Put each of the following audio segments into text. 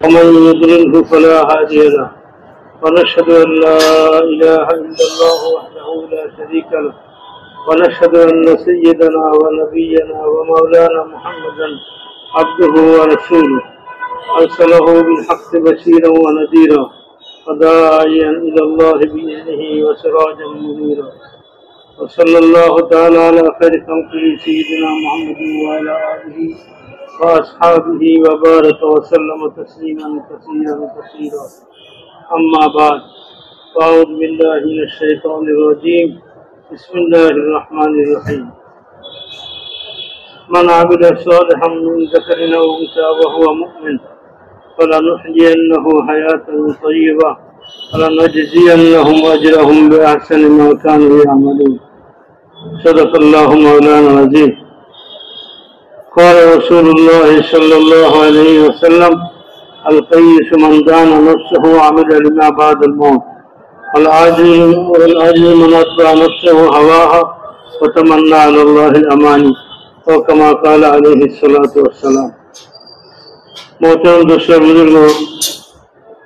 ومن يضلله فلا هادي له ونشهد أن لا إله إلا الله وحده لا شريك له ونشهد أن سيدنا ونبينا ومولانا محمدا عبده ورسوله أرسله بالحق بشيرا ونذيرا وداعيا إلى الله بإذنه وسراجا منيرا وصلى الله تعالى على خير خلقه سيدنا محمد وعلى آله وأصحابه وبارك وسلم تسليما كثيرا أما بعد فأعوذ بالله من الشيطان الرجيم بسم الله الرحمن الرحيم من عمل صالحا من ذكر أو أنثى وهو مؤمن فلنحيينه حياة طيبة ولنجزينهم أجرهم بأحسن ما كانوا يعملون صدق الله مولانا العظيم قال رسول الله صلى الله عليه وسلم القيس من دان نفسه وعمل لما بعد الموت والعاجز من أتبع نفسه هواها وتمنى على الله الأماني وكما قال عليه الصلاة والسلام मोहतरम दोस्तों बुजुर्गों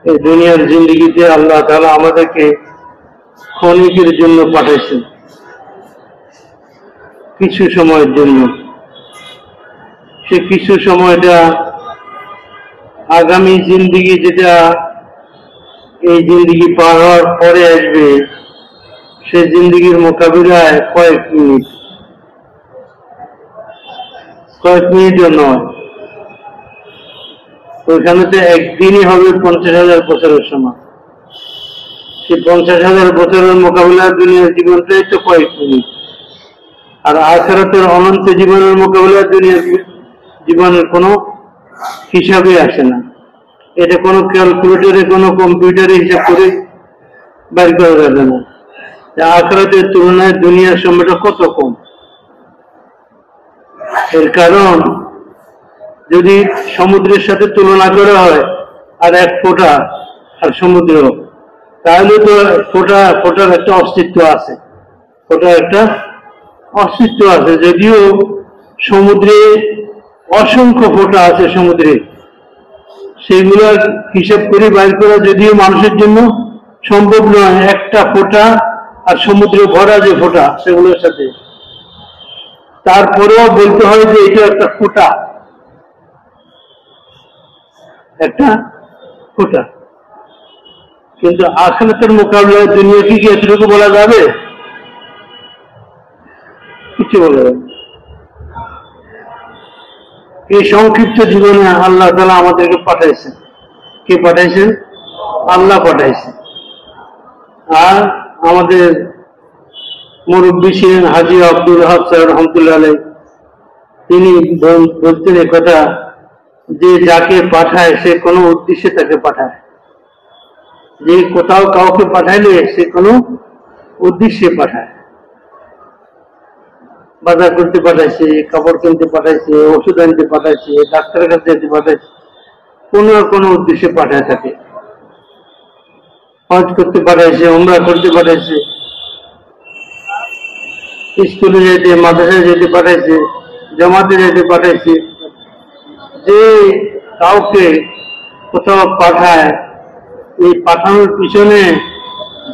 এই দুনিয়ার জিন্দেগিতে আল্লাহ তাআলা আমাদেরকে ক্ষণিকের জন্য পাঠাইছেন কিছু সময়ের জন্য সে কিছু সময়টা আগামী জিন্দেগি যেটা এই জিন্দেগি পার হওয়ার পরে আসবে সেই জিন্দেগির মোকাবিলায় কয়েক মিনিটও নয় ওইখানে তো একদিনই হবে 50,000 বছরের সময় সেই 50,000 বছরের মোকাবিলায় দুনিয়ার জীবনটাই তো কয়েক মিনিট আর আখিরাতের অনন্ত জীবনের মোকাবিলায় দুনিয়ার জীবনের কোনো হিসাবে আসে না এটা কোনো ক্যালকুলেটরে কোনো কম্পিউটারে হিসাব করে বের করা যাবে না আখিরাতের তুলনায় দুনিয়ার সময়টা কত কম এর কারণ যদি সমুদ্রের সাথে তুলনা করা হয় আর এক ফোঁটা আর সমুদ্র তাহলে তো ফোঁটার একটা অস্তিত্ব আছে যদিও সমুদ্রে অসংখ্য ফোঁটা আছে সমুদ্রে সেগুলো হিসাব করে বাইর করা যদিও মানুষের জন্য সম্ভব নয় একটা ফোঁটা আর সমুদ্রে ভরা যে ফোঁটা সেগুলোর সাথে তারপরেও বলতে হয় যে এটা একটা ফোঁটা কিন্তু আখিরাতের মোকাবিলায় দুনিয়া কি এতটুকু বলা যাবে কিছু বলা যাবে এই সংক্ষিপ্ত জীবনে আল্লাহ তাআলা আমাদেরকে পাঠাইছেন কে পাঠাইছেন আল্লাহ পাঠাইছেন আর আমাদের মুরব্বী ছিলেন হাজী আব্দুল ওয়াহাব সাহেব রহমতুল্লাহ আলাইহি তিনি বলতেন একথা যে যাকে পাঠায় সে কোনো উদ্দেশ্যে তাকে পাঠায় যে কোথাও কাউকে পাঠাইলে সে কোনো উদ্দেশ্যে পাঠায় বাজার করতে পাঠাইছে কাপড় কিনতে পাঠাইছে ওষুধ আনতে পাঠাইছে ডাক্তারের কাছে যেতে পাঠাইছে কোনো না কোনো উদ্দেশ্যে পাঠায় থাকে হজ করতে পাঠাইছে উমরা করতে পাঠাইছে স্কুলে যেতে মাদ্রাসায় যেতে পাঠাইছে জামাতে যেতে পাঠাইছে যে কাউকে কোথাও পাঠায় এই পাঠানোর পিছনে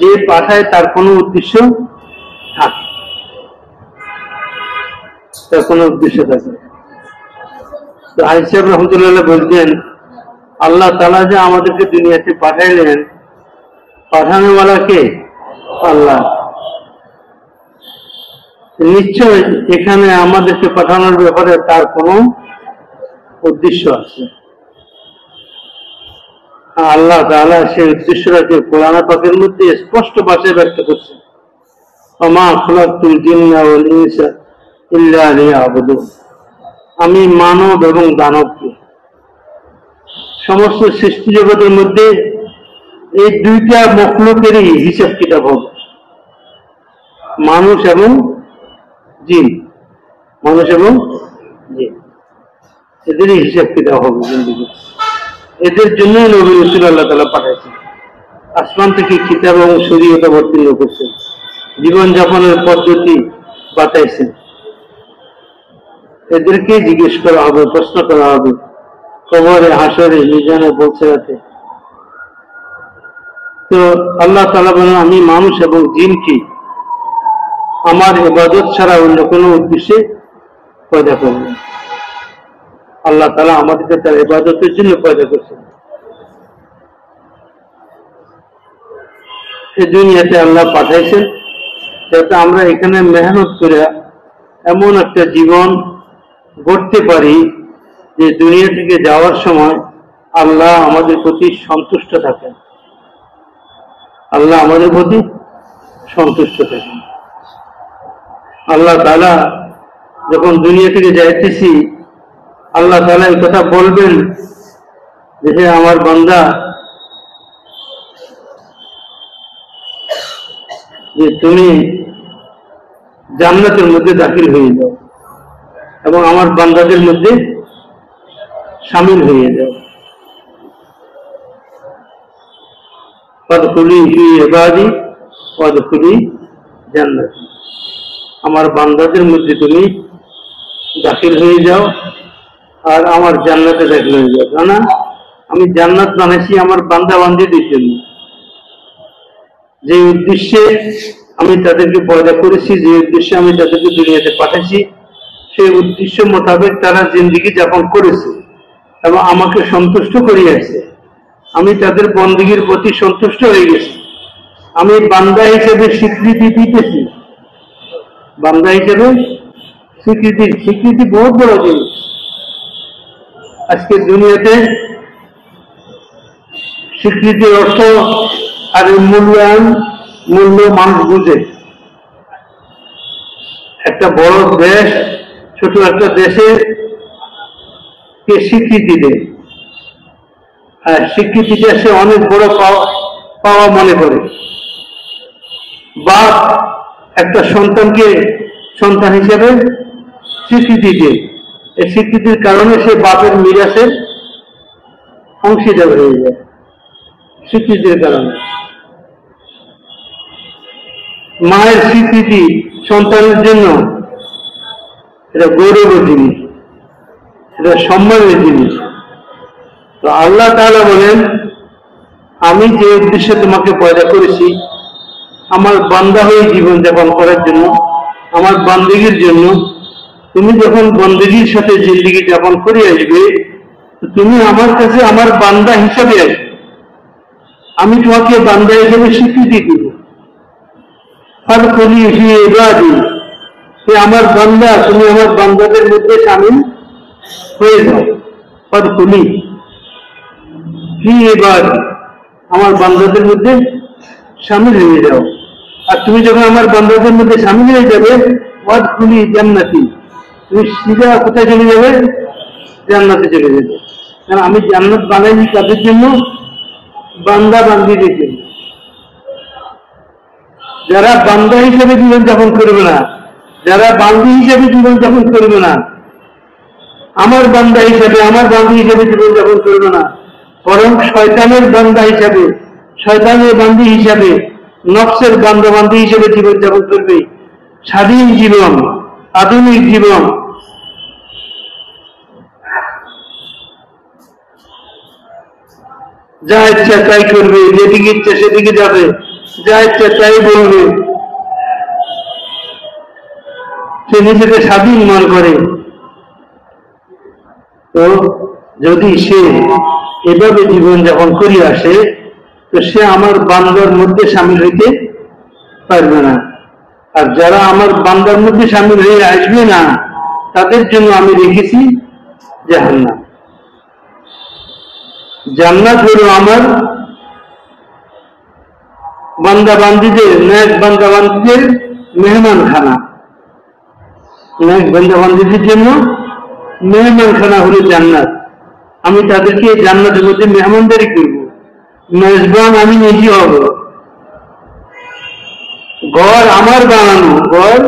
যে পাঠায় তার কোনো উদ্দেশ্য থাকে তো হাজী সাহেব রহমতুল্লাহ বলতেন আল্লাহ তাআলা যে আমাদেরকে দুনিয়াতে পাঠাইলেন পাঠানোওয়ালা কে আল্লাহ নিশ্চয় এখানে আমাদেরকে পাঠানোর ব্যাপারে তার কোনো উদ্দেশ্য আছে আল্লাহ তাআলা সেই উদ্দেশ্যটাকে কোরআন পাকের মধ্যে স্পষ্ট ভাষায় ব্যক্ত করছেন ওমা খালাকতুল জিন্না ওয়াল ইনসা ইল্লা লিয়াবুদুন আমি মানব এবং দানবকে সমস্ত সৃষ্টি জগতের মধ্যে এই দুইটা মখলুকেরই হিসাব কিতাব হবে মানুষ এবং জিন এদেরই হিসাব কিতাব হবে জিন্দেগি এদের জন্যই নবী রাসূল আল্লাহ তাআলা পাঠাইছেন আসমান থেকে কিতাব এবং শরীয়ত অবতীর্ণ করছেন জীবনযাপনের পদ্ধতি বাতাইছেন এদেরকে জিজ্ঞেস করা হবে প্রশ্ন করা হবে কবরে, হাসরে, মিজানে পৌঁছাতে। তো আল্লাহ তাআলা বলেন, আমি মানুষ এবং জিনকে আমার ইবাদত ছাড়া অন্য কোনো উদ্দেশ্যে পয়দা করবেন। আল্লাহ তাআলা আমাদেরকে তার ইবাদতের জন্য পয়দা করছেন। এই দুনিয়াতে আল্লাহ পাঠাইছেন যাতে আমরা এখানে মেহনত করে এমন একটা জীবন গড়তে পারি যে দুনিয়া থেকে যাওয়ার সময় আল্লাহ আমাদের প্রতি সন্তুষ্ট থাকেন। আল্লাহ আমাদের প্রতি সন্তুষ্ট থাকেন। আল্লাহ তাআলা যখন দুনিয়া থেকে যাইতেছি, আল্লাহ তাআলা এই কথা বলবেন যে হে আমার বান্দা, যে তুমি জান্নাতের মধ্যে দাখিল হয়ে যাও এবং আমার বান্দাদের মধ্যে শামিল হয়ে যাও। ফাদখুলি ফি ইবাদি ওয়াদখুলি জান্নাতি। আমার বান্দাদের মধ্যে তুমি দাখিল হয়ে যাও আর আমার জান্নাতে দাখিল হয়ে যাও। জানা, আমি জান্নাত বানাইছি আমার বান্দা বান্দীদের জন্য। যে উদ্দেশ্যে আমি তাদেরকে পয়দা করেছি, যে উদ্দেশ্যে আমি তাদেরকে দুনিয়াতে পাঠাইছি, সেই উদ্দেশ্য মোতাবেক তারা জিন্দেগি যাপন করেছে এবং আমাকে সন্তুষ্ট করিয়াছে। আমি তাদের বন্দেগীর প্রতি সন্তুষ্ট হয়ে গেছি। আমি বান্দা হিসেবে স্বীকৃতি দিতেছি। বান্দা হিসেবে স্বীকৃতি বহুত বড় জিনিস। আজকে দুনিয়াতে স্বীকৃতির অর্থ আর মূল্য মানুষ বুঝে। একটা বড় দেশ ছোট একটা দেশে কে স্বীকৃতি দেয়, আর স্বীকৃতিটা সে অনেক বড় পাওয়া মনে করে। বাপ একটা সন্তানকে সন্তান হিসেবে স্বীকৃতি দেয়। এই স্বীকৃতির কারণে সে বাপের মিরাসের অংশীদার হয়ে যায়। স্বীকৃতির কারণে মায়ের স্বীকৃতি সন্তানের জন্য এটা গৌরবের জিনিস, এটা সম্মানের জিনিস। তো আল্লাহ তাআলা বলেন, আমি যে উদ্দেশ্যে তোমাকে পয়দা করেছি আমার বান্দা হয়ে জীবন যাপন করার জন্য, আমার বান্দেগীর জন্য, তুমি যখন বন্দেগীর সাথে জিন্দেগি যাপন করে আসবে, তুমি আমার কাছে আমার বান্দা হিসাবে আসবে। আমি তোমাকে বান্দা হিসেবে স্বীকৃতি দিব। ফাদখুলি ফি ইবাদি, আমার বান্দা, তুমি আমার বান্দাদের মধ্যে শামিল হয়ে যাও। ফাদখুলি ফি ইবাদি, আমার বান্দাদের মধ্যে শামিল হয়ে যাও। আর তুমি যখন আমার বান্দাদের মধ্যে শামিল হয়ে যাবে, ওয়াদখুলি জান্নাতি, তুমি সিধা কোথায় চলে যাবে? জান্নাতে চলে যাবে। কারণ আমি জান্নাত বানাইনি তাদের জন্য, বান্দা বান্দীদের জন্য। যারা বান্দা হিসেবে জীবন যাপন করবে না, যারা বান্দী হিসেবে জীবন যাপন করবে না, আমার বান্দা হিসেবে, আমার বান্দী হিসেবে জীবন যাপন করবে না, বরং শয়তানের বান্দা হিসাবে, শয়তানের বান্দী হিসাবে, নফসের বান্দা বান্দী হিসেবে জীবন যাপন করবে। স্বাধীন জীবন, আধুনিক জীবন। যা ইচ্ছা তাই করবে, যেদিকে ইচ্ছা সেদিকে যাবে, যা ইচ্ছা তাই বলবে, সে নিজেকে স্বাধীন মনে করে। তো যদি সে এভাবে জীবন যাপন করিয়া আসে, তো সে আমার বান্দার মধ্যে সামিল হইতে পারবে না। আর যারা আমার বান্দার মধ্যে সামিল হয়ে আসবে না, তাদের জন্য আমি রেখেছি জাহান্নাম। জান্নাত হলো আমার বান্দা বান্দীদের, নেক বান্দা বান্দীদের মেহমান খানা। নেক বান্দা বান্দীদের জন্য মেহমান খানা হলো জান্নাত। আমি তাদেরকে জান্নাতের মধ্যে মেহমানদারি করব, মেজবান আমি নিজে হব। ঘর আমার বানানো, ঘর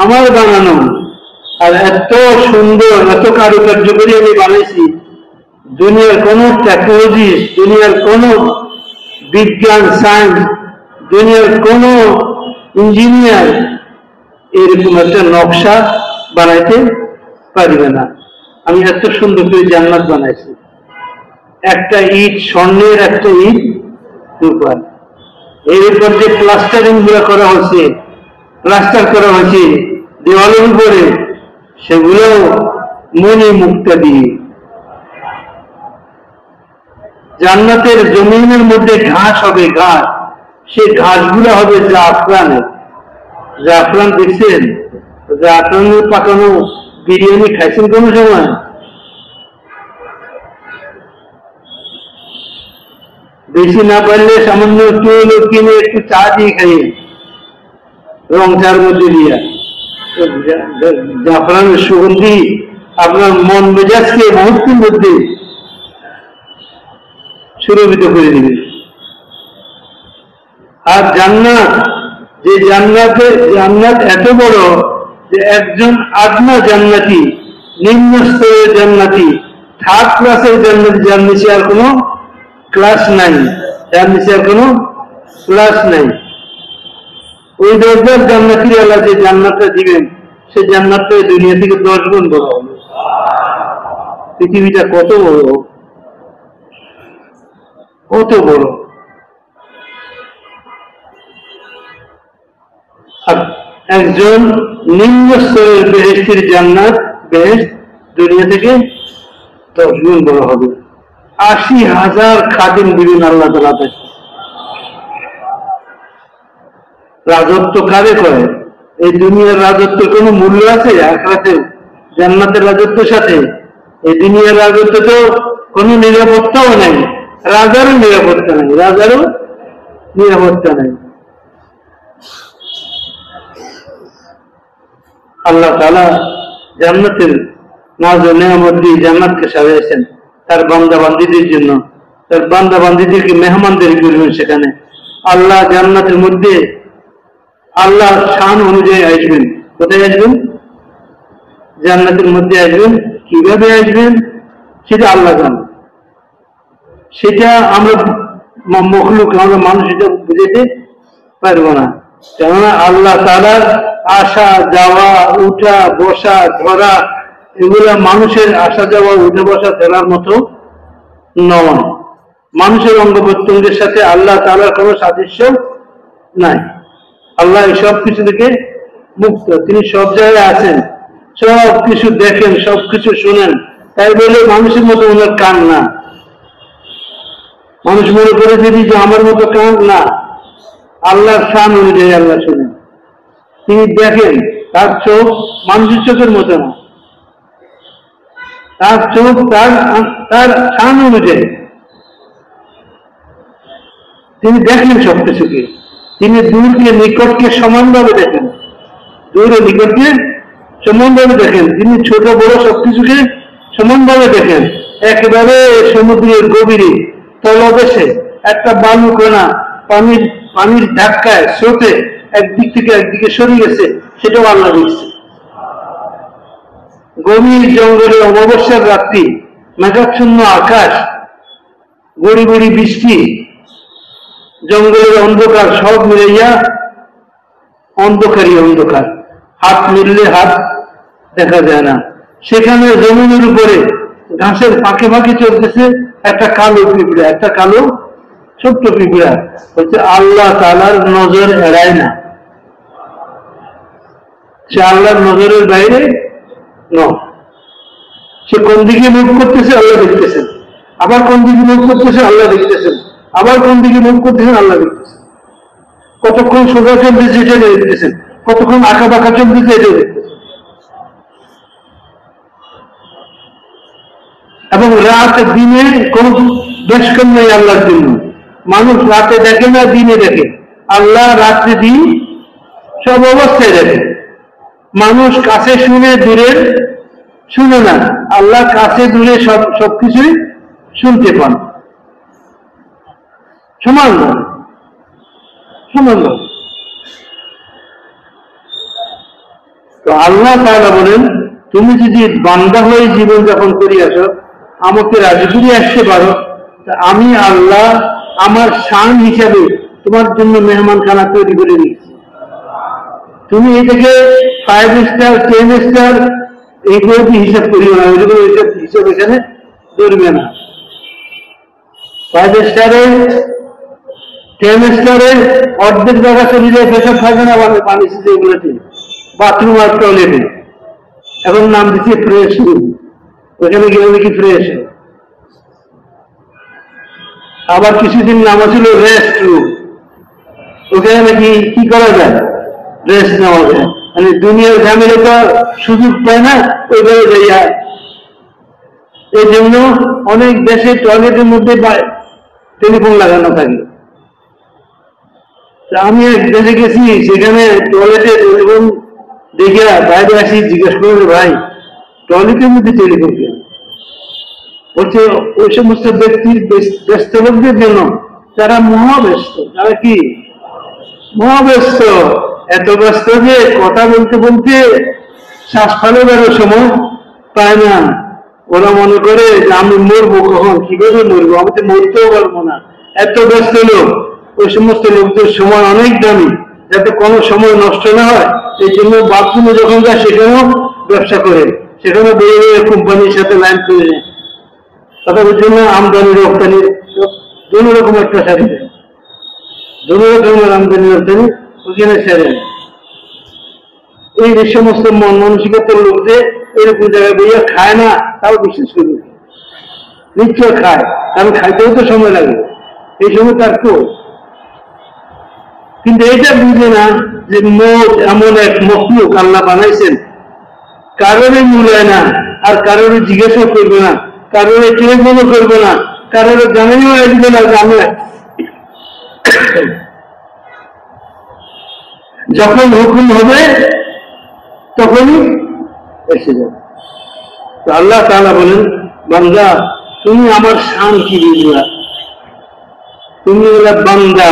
আমার বানানো, আর এত সুন্দর, এত কারুকার্য করে আমি বানাইছি। দুনিয়ার কোন টেকনোলজি, দুনিয়ার কোন বিজ্ঞান, সায়েন্স, দুনিয়ার কোন ইঞ্জিনিয়ার এরকম একটা নকশা বানাইতে পারবে না। আমি এত সুন্দর করে জান্নাত বানাইছি, একটা ইট স্বর্ণের, একটা ইট রূপার। এর উপর যে প্লাস্টারিং গুলো করা হয়েছে, প্লাস্টার করা হয়েছে দেওয়ালের উপরে, সেগুলো মণি মুক্তা দিয়ে। জান্নাতের জমিনের মধ্যে ঘাস হবে, ঘাস, সেই ঘাসগুলো হবে জাফরানের। জাফরান দেখছেন? জাফরানের পাকানো বিরিয়ানি খাইছেন কোন সময়? বেশি না পারলে সামান্য একটু কিনে একটু চা দিয়ে খাই, রং চার মধ্যে দিয়া। জাফরানের সুগন্ধি আপনার মন মেজাজকে মুহূর্তের মধ্যে সুরভিত করে দিবে। আর জান্নাত, যে জান্নাত এত বড় যে একজন আদনা জান্নাতি, নিম্ন স্তরের জান্নাতি, থার্ড ক্লাসের জান্নাতি, যার নিচে আর কোনো ক্লাস নাই, যার নিচে আর কোনো ক্লাস নাই, ওই দরজার জান্নাতির আল্লাহ যে জান্নাতটা দিবেন, সে জান্নাতটা দুনিয়া থেকে 10 গুণ বড় হবে। পৃথিবীটা কত বড়, কত বড়। আর একজন নিম্ন স্তরের বেহেশতের জান্নাত, বেহেশত দুনিয়া থেকে 10 গুণ বড় হবে। 80,000 খাদিম দিবেন আল্লাহ তাআলা। রাজত্ব কারে করে? এই দুনিয়ার রাজত্বের কোন মূল্য আছে আখিরাতে জান্নাতের রাজত্বের সাথে? এই দুনিয়ার রাজত্ব তো কোন নিরাপত্তাও নাই, রাজারও নিরাপত্তা নাই, রাজারও নিরাপত্তা নাই। আল্লাহ তাআলা জান্নাতের নাজ ও নেয়ামত দিয়ে জান্নাতকে সাজিয়েছেন তার বান্দা বান্দীদের জন্য, তার বান্দা বান্দীদেরকে মেহমানদারি করবেন সেখানে। আল্লাহ জান্নাতের মধ্যে আল্লাহ শান অনুযায়ী আসবেন। কোথায় আসবেন? জান্নাতের মধ্যে আসবেন। কিভাবে আসবেন সেটা আল্লাহ জানেন, সেটা আমরা মখলুক, আমরা মানুষ এটা বুঝাতে পারবো না। কেননা আল্লাহ তাআলার আসা যাওয়া, উঠা বসা ধরা, এগুলা মানুষের আসা যাওয়া উঠে বসা ধরার মতো নয়। মানুষের অঙ্গ প্রত্যঙ্গের সাথে আল্লাহ তাআলার কোনো সাদৃশ্য নাই। আল্লাহ এই সব কিছু থেকে মুক্ত, তিনি সব জায়গায় আছেন, সব কিছু দেখেন, সব কিছু শুনেন। তাই বলে মানুষের মতো ওনার কান না। মানুষ মনে করে যদি যে আমার মতো কান, না, আল্লাহর শান অনুযায়ী আল্লাহ শুনেন, তিনি দেখেন। তার চোখ মানুষের চোখের মতো না, তার চোখ তার শান অনুযায়ী তিনি দেখেন সবকিছুকে। তিনি দূরকে নিকটকে সমানভাবে দেখেন, দূর ও নিকটকে সমানভাবে দেখেন। তিনি ছোট বড় সবকিছুকে সমানভাবে দেখেন। একেবারে সমুদ্রের গভীরে তলদেশে একটা বালু কণা পানির ধাক্কায় স্রোতে একদিক থেকে একদিকে সরে গেছে, সেটাও আল্লাহ দেখছে। গভীর জঙ্গলে অমাবস্যার রাত্রি, মেঘাচ্ছন্ন আকাশ, গড়ি গড়ি বৃষ্টি, জঙ্গলের অন্ধকার, সব মিলাইয়া অন্ধকারই অন্ধকার, হাত মিললে হাত দেখা যায় না। সেখানে জমিনের উপরে ঘাসের ফাঁকে ফাঁকে চলতেছে একটা কালো পিঁপড়া, একটা কালো ছোট্ট পিঁপড়া। হচ্ছে আল্লাহ তাআলার নজর এড়ায় না, সে আল্লাহর নজরের বাইরে নয়। সে কোন দিকে মুখ করতেছে আল্লাহ দেখতেছেন, আবার কোন দিকে মুখ করতেছে আল্লাহ দেখতেছেন, আবার কোন দিকে মুখ করতেছেন আল্লাহ দেখতেছেন। কতক্ষণ সোজা চলতেছে এটা দেখতেছেন, কতক্ষণ আঁকা বাঁকা চলতেছে এটা দেখতেছেন। এবং রাত দিনে কোন বেশকম নেই আল্লাহর জন্য। মানুষ রাতে দেখে না, দিনে দেখে। আল্লাহ রাত্রে দিন সব অবস্থায় দেখে। মানুষ কাছে শুনে, দূরে শুনে না। আল্লাহ কাছে দূরে সবকিছুই শুনতে পান। সমান নয়, সমান নয়। তো আল্লাহ তাআলা বলেন, তুমি যদি বান্দা হয়ে জীবন যাপন করি আসো, আমাকে রাজি করে আসতে পারো, আমি আল্লাহ আমার শান হিসাবে তোমার জন্য মেহমানখানা তৈরি করে দিচ্ছি। তুমি এটাকে 5 স্টার 10 স্টার এইগুলো কি হিসাব করিও না, ওইগুলো হিসাব এখানে ধরবে না। 5 স্টারে 10 স্টারে অর্ধেক জায়গা চলে যায় পেশাব থাকে না পানি যেগুলোতে, বাথরুম আর টয়লেটে। এখন নাম দিচ্ছে ফ্রেশ রুম, ওখানে গেলে নাকি ফ্রেশ। আবার কিছুদিন নাম ছিল রেস্ট রুম, ওখানে নাকি কি করা যায়, রেস্ট নেওয়া যায়। মানে দুনিয়ার ঝামেলা তো সুযোগ পায় না ওইভাবে যাইয়া। এই জন্য অনেক দেশে টয়লেটের মধ্যে টেলিফোন লাগানো থাকে। আমি এক দেশে গেছি, সেখানে টয়লেটে টেলিফোন দেখে বাইরে আসি, জিজ্ঞেস করবে ভাই টয়লেটের মধ্যে টেলিফোন কেন? বলছে ওই সমস্ত ব্যক্তির ব্যস্ত লোকদের জন্য, তারা মহাব্যস্ত। তারা কি মহাব্যস্ত? এত ব্যস্ত যে কথা বলতে বলতে শ্বাস ফেলারও সময় পায় না। ওরা মনে করে যে আমি মরবো কখন, কিভাবে মরবো, আমি তো মরতেও পারবো না, এত ব্যস্ত লোক। ওই সমস্ত লোকদের সময় অনেক দামি, যাতে কোনো সময় নষ্ট না হয়। এই জন্য বাথরুমে যখন যায় সেখানেও ব্যবসা করে, সেখানে বড় বড় কোম্পানির সাথে লাইন করে নেয়। তবে ওই জন্য আমদানি রপ্তানি দুই রকম একটা সারি দেয়, দুই রকমের আমদানি রপ্তানি ওখানে সেরে। এই যে সমস্ত মন মানসিকতার লোক যে এরকম জায়গায় বইয়া খায় না, তাও বিশ্বাস করবে, নিশ্চয় খায়, কারণ খাইতেও তো সময় লাগে, এই সময় তার তো। কিন্তু এটা বুঝে না যে মদ এমন এক মখলুক আল্লাহ বানাইছেন, কারোর মূল্যায় না, আর কারোর জিজ্ঞাসা করবে না, কারোর টেলিফোনও করবে না, কারোর জানাইও আসবে না যে আমি যখন হুকুম হবে তখনই এসে যাবে। তো আল্লাহ তাআলা বলেন, বান্দা তুমি আমার শান কি বুঝবা? তুমি হলো বান্দা,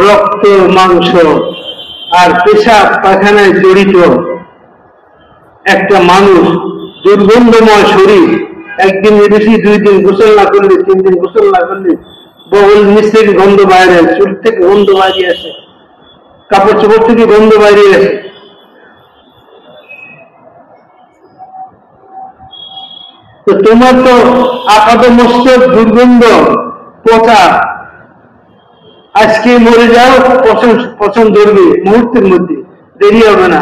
রক্ত মাংস আর পেশাব পায়খানায় জড়িত একটা মানুষ, দুর্গন্ধময় শরীর। একদিন বেশি, 2 দিন গোসল না করলে, 3 দিন গোসল না করলে বগল নিচ থেকে গন্ধ বাইরে, চুল থেকে গন্ধ বাইরে আসে, কাপড় চোপড় থেকে গন্ধ বাইরে আসে। তো তোমার তো আপাত মস্তক দুর্গন্ধ, পচা, আজকে মরে যাও, পছন্দ ধরবে মুহূর্তের মধ্যে, দেরি হবে না।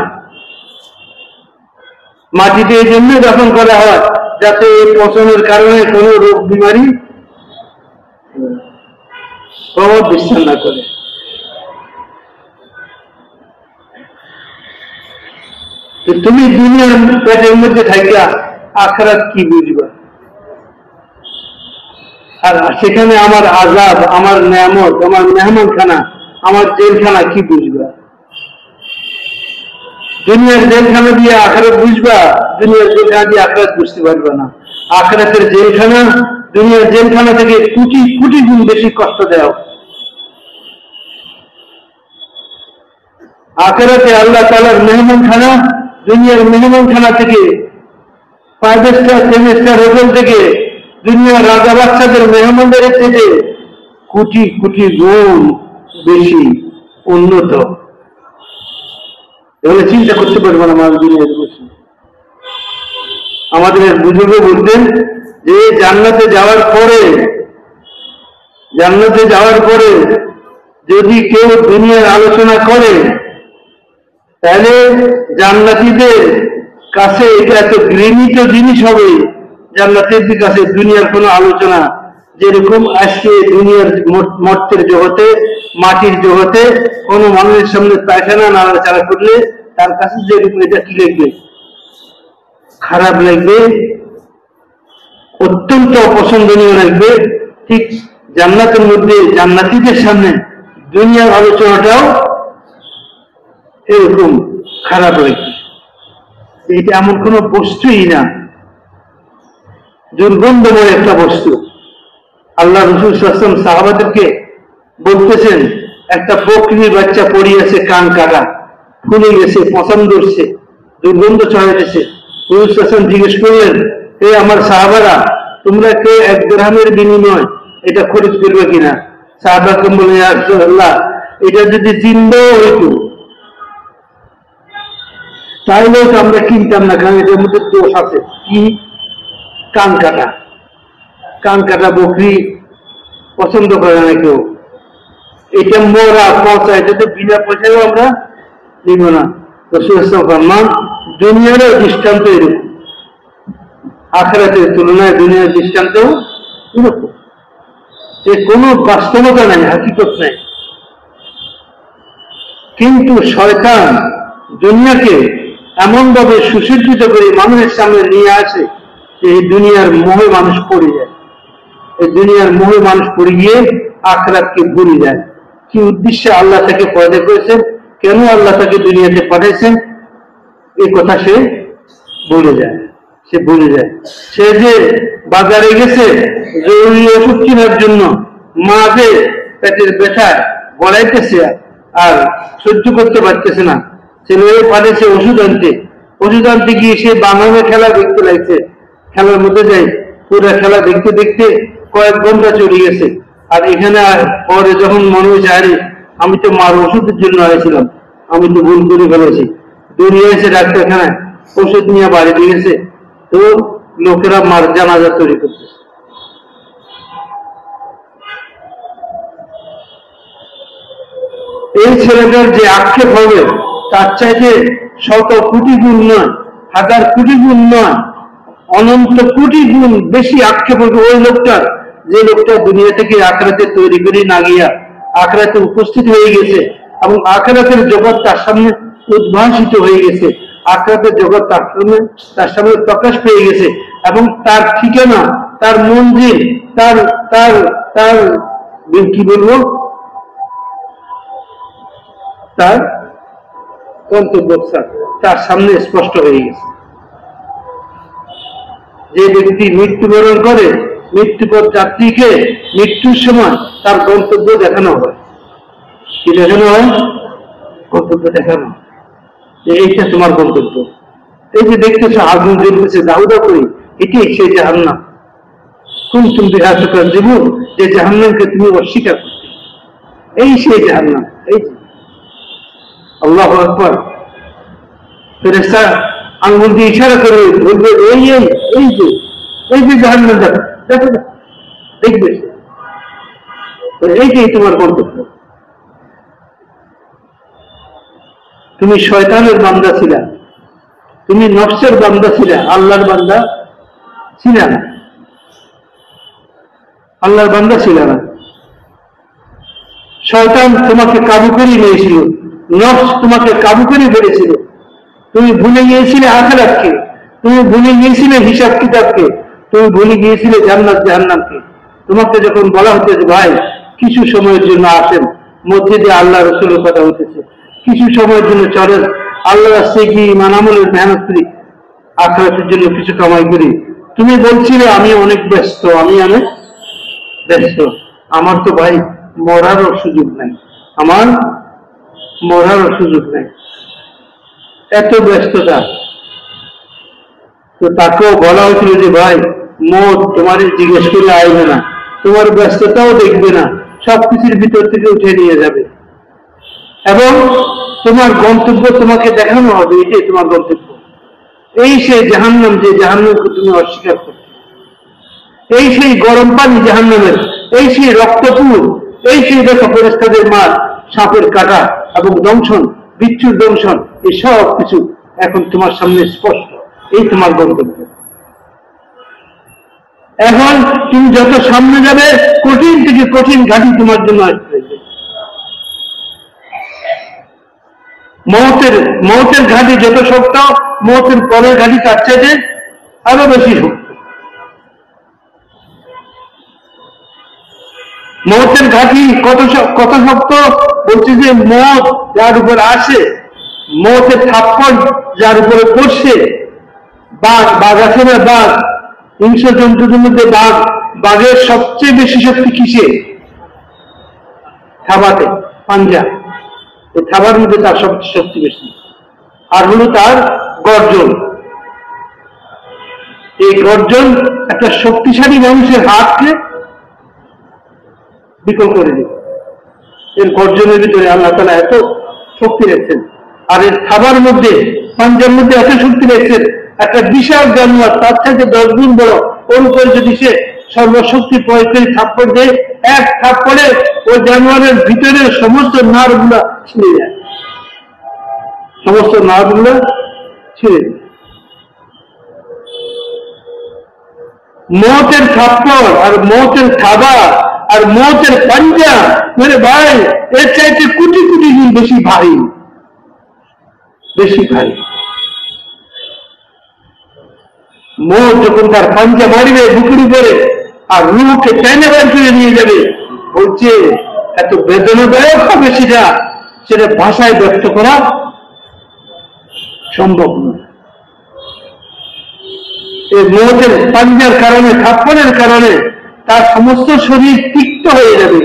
মাটিতে এই জন্য দফন করা হয় যাতে এই পচনের কারণে কোনো রোগ বিমারি প্রভাব বিস্তার না করে। তুমি দুনিয়ার পেটের মধ্যে থাকিয়া আখিরাত কি বুঝবা? আর সেখানে আমার আযাব, আমার নিয়ামত, আমার মেহমানখানা, আমার জেলখানা কি বুঝবা? দুনিয়ার জেলখানা দিয়ে আখিরাত বুঝবা? দুনিয়ার জেলখানা দিয়ে আখিরাত বুঝতে পারবে না। আখিরাতের জেলখানা দুনিয়ার জেলখানা থেকে কোটি কোটি গুণ বেশি কষ্ট দেয়। আখিরাতে আল্লাহ তাআলার মেহমানখানা দুনিয়ার মেহমানখানা থেকে, 5 স্টার 10 স্টার হোটেল থেকে, দুনিয়ার রাজা বাচ্চাদের মেহমানদের থেকে কোটি কোটি গুণ বেশি উন্নত। এগুলো চিন্তা করতে পারবো না আমাদের দুনিয়ার বসে। আমাদের বুজুর্গ বলতেন যে জান্নাতে যাওয়ার পরে যদি কেউ দুনিয়ার আলোচনা করে, তাহলে জান্নাতীদের কাছে এটা এত ঘৃণিত জিনিস হবে, জান্নাতীদের কাছে দুনিয়ার কোনো আলোচনা। যেরকম আজকে দুনিয়ার মর্তের জগতে, মাটির জগতে কোনো মানুষের সামনে পায়খানা নাড়াচাড়া করলে তার কাছে যেরকম এটা কি লাগবে, খারাপ লাগবে, অত্যন্ত অপছন্দনীয় লাগবে, ঠিক জান্নাতের মধ্যে জান্নাতীদের সামনে দুনিয়ার আলোচনাটাও এরকম খারাপ লাগবে। এটা এমন কোন বস্তুই না, দুর্গন্ধময় একটা বস্তু। আল্লাহ রাসূল সাল্লাল্লাহু আলাইহি ওয়াসাল্লাম সাহাবাদেরকে বলতেছেন, একটা বকরির বাচ্চা পড়িয়েছে, কান কাটা, ফুলে গেছে, পছন্দ ধরছে, দুর্গন্ধ ছড়াইতেছে। রাসূল সাল্লাল্লাহু আলাইহি ওয়াসাল্লাম জিজ্ঞেস করলেন, হে আমার সাহাবারা, তোমরা কে 1 দিরহামের বিনিময় এটা খরচ করবে কিনা? সাহাবাগণ বললেন, ইয়া রাসূলুল্লাহ, এটা যদি জিন্দাও হইতো চাইলেও তো আমরা কিনতাম না, কারণ এটার মধ্যে দোষ আছে। কি? কান কাটা। কান কাটা বকরি পছন্দ করে না কেউ। এটা মোরা পচা, এটা তো বিনা পয়সায়ও আমরা নিব না। ফরমান দুনিয়ারও দৃষ্টান্ত এরকম, আখিরাতের তুলনায় দুনিয়ার দৃষ্টান্ত এরকম, যে কোনো বাস্তবতা নাই, হাকিকত নাই। কিন্তু শয়তান দুনিয়াকে এমন ভাবে সুসজ্জিত করে মানুষের সামনে নিয়ে আসে যে এই দুনিয়ার মোহে মানুষ পড়ে যায়। এই দুনিয়ার মোহে মানুষ পড়ে গিয়ে আখিরাতকে ভুলে যায়। কি উদ্দেশ্যে আল্লাহ তাকে পয়দা করেছেন, কেন আল্লাহ তাকে দুনিয়াতে পাঠাইছেন, এই কথা সে ভুলে যায়। সে যে বাজারে গেছে জরুরি ওষুধ কেনার জন্য, মা যে পেটের ব্যথায় গড়াইতেছে আর সহ্য করতে পারতেছে না, ছেলে পাঠিয়েছে ওষুধ আনতে গিয়ে সে বাংলা খেলা দেখতে লাগছে। খেলার মধ্যে যাই, পুরো খেলা দেখতে দেখতে কয়েক ঘন্টা চলে গেছে। আর এখানে পরে যখন মনে হয়েছে, আরে আমি তো মার ওষুধের জন্য আসছিলাম, আমি তো ভুল করে ফেলেছি, দৌড়িয়ে এসে ডাক্তারখানায় ওষুধ নিয়ে বাড়িতে গেছে। তো লোকেরা মার জানাজা তৈরি করতেছে। এই ছেলেটার যে আক্ষেপ হবে তার চাইতে শত কোটি গুণ নয়, হাজার কোটি গুণ নয়, অনন্ত কোটি গুণ বেশি আক্ষেপ হবে ওই লোকটার, যে লোকটা দুনিয়া থেকে আখিরাতে তৈরি করে না গিয়া আখিরাতে উপস্থিত হয়ে গেছে এবং আখিরাতের জগৎ তার সামনে উদ্ভাসিত হয়ে গেছে, আখিরাতের জগৎ তার সামনে প্রকাশ পেয়ে গেছে এবং তার ঠিকানা, তার মন্দির, তার তার তার কি বলবো, তার গন্তব্য তার সামনে স্পষ্ট হয়ে গেছে। যে ব্যক্তি মৃত্যুবরণ করে, মৃত্যুপথ যাত্রীকে মৃত্যুর সময় তার গন্তব্য দেখানো হয়। কি দেখানো হয়? গন্তব্য দেখানো, যে এইটা তোমার গন্তব্য। এই যে দেখতেছো আগুন জ্বলতেছে দাউদা করে, এটি সেই জাহান্নাম। কোন তুমি বিহার জীবন, যে জাহান্নামকে তুমি অস্বীকার করতে, এই সেই জাহান্নাম। এই আল্লাহু আকবার। ফেরেশতা আঙ্গুল দিয়ে ইশারা করে বলবে, এই যে জাহান্নাম দেখো, দেখবে, এইটাই তোমার গন্তব্য। তুমি শয়তানের বান্দা ছিলা, তুমি নফসের বান্দা ছিলা, আল্লাহর বান্দা ছিল না, আল্লাহর বান্দা ছিল না। শয়তান তোমাকে কাবু করে নিয়েছিল, নফস তোমাকে কাবু করে ফেলেছিল। তুমি ভুলে গিয়েছিলে আখিরাতকে, তুমি ভুলে গিয়েছিলে হিসাব কিতাবকে, তুমি ভুলে গিয়েছিলে জান্নাত জাহান্নামকে। তোমাকে যখন বলা হচ্ছে যে ভাই কিছু সময়ের জন্য আসেন, মধ্যে দিয়ে আল্লাহ রসুলের কথা হতেছে, কিছু সময়ের জন্য চলেন, আল্লাহ রাস্তায় কি ঈমান আমলের মেহনত করি, আখিরাতের জন্য কিছু কামাই করি। তুমি বলছিলে আমি অনেক ব্যস্ত, আমার তো ভাই মরারও সুযোগ নাই, আমার মরারও সুযোগ নাই, এত ব্যস্ততা। তো তাকেও বলা হয়েছিল যে ভাই মত তোমার জিজ্ঞেস করে আসবে না, তোমার ব্যস্ততাও দেখবে না, সবকিছুর ভিতর থেকে উঠে নিয়ে যাবে এবং তোমার গন্তব্য তোমাকে দেখানো হবে, এটাই তোমার গন্তব্য। এই সেই জাহান্নাম, যে জাহান্নামকে তুমি অস্বীকার করতে, এই সেই গরম পানি জাহান্নামের, এই সেই রক্তপুর, এই সেই দেখো ফেরেশতাদের মার, সাপের কাটা এবং দংশন, বিচ্ছুর দংশন, এই সব কিছু এখন তোমার সামনে স্পষ্ট। এই তোমার গন্তব্য। এখন তুমি যত সামনে যাবে কঠিন থেকে কঠিন ঘাটি তোমার জন্য আসবে। মৌতের ঘাটি যত শক্ত, মৌতের পরের ঘাটি তার চাইতে আরো বেশি শক্ত। মৌতের ঘাটি কত শক্ত বলছে যে মৌত যার উপর আসে, মৌতের থাপ্পড় যার উপরে পড়ছে, বাঘ আছে না, বাঘ হিংস্র জন্তুদের মধ্যে বাঘের সবচেয়ে বেশি শক্তি কিসে? থাবাতে, পাঞ্জা, এই থাবার মধ্যে তার সবচেয়ে শক্তি বেশি। আর হলো তার গর্জন। এই গর্জন একটা শক্তিশালী মানুষের হাতকে বিকল করে দিবে। এর গর্জনের ভিতরে আল্লাহ তাআলা এত শক্তি রেখেছেন। আর এর খাবার মধ্যে পাঞ্জার মধ্যে এত শক্তি রয়েছে, একটা বিশাল জানোয়ার তার থেকে 10 গুণ বড়, ওর উপরে যদি সে সর্বশক্তি প্রয়োগ করে থাপ্পড় দেয়, এক থাপ্পড়ে ওই জানোয়ারের ভিতরে সমস্ত নাড়গুলা ছিঁড়ে যায়, সমস্ত নাড়গুলো ছিঁড়ে যায়। মৌতের থাপ্পড় আর মৌতের থাবা আর মৌতের পাঞ্জা, মেরে ভাই, এর চাইতে কোটি কোটি গুণ বেশি ভারী, বেশি ভারী। মৌত যখন তার পাঞ্জা মারিবে বুকুর উপরে আর রুহকে টেনে বের করে নিয়ে যাবে, বলছে এত বেদনাদায়ক হবে সেটা, সেটা ভাষায় ব্যক্ত করা সম্ভব নয়। এই মৌতের পাঞ্জার কারণে, থাপ্পড়ের কারণে তার সমস্ত শরীর তিক্ত হয়ে যাবে,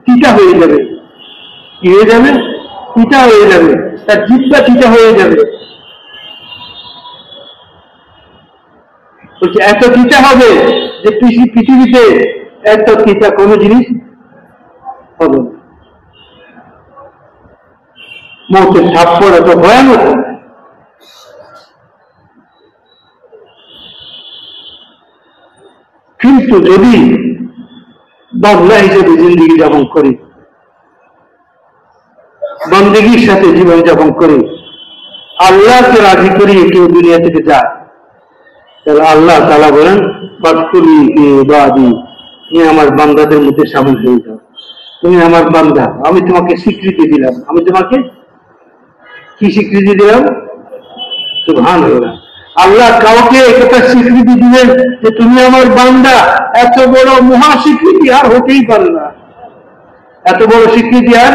তিতা হয়ে যাবে। কি হয়ে যাবে? তিতা হয়ে যাবে, তার জিহ্বা তিতা হয়ে যাবে। বলছে এত তিতা হবে যে পৃথিবীতে এত তিতা কোনো জিনিস হবে না। মৌতের থাপ্পড় এত ভয়ানক। কিন্তু যদি বাংলা হিসেবে জিন্দগি যাপন করি, বন্দেগীর সাথে জীবন যাপন করি, আল্লাহকে রাজি করিয়ে কেউ দুনিয়া থেকে যায়, তাহলে আল্লাহ তাআলা বলেন ফাদখুলি ফি ইবাদি, তুমি আমার বান্দাদের মধ্যে শামিল হয়ে যাও। তুমি আমার বান্দা, আমি তোমাকে স্বীকৃতি দিলাম। আমি তোমাকে কি স্বীকৃতি দিলাম? সুবহানাল্লাহ। আল্লাহ কাউকে একটা স্বীকৃতি দিবেন যে তুমি আমার বান্দা, এত বড় মহা স্বীকৃতি আর হতেই পারে না, এত বড় স্বীকৃতি আর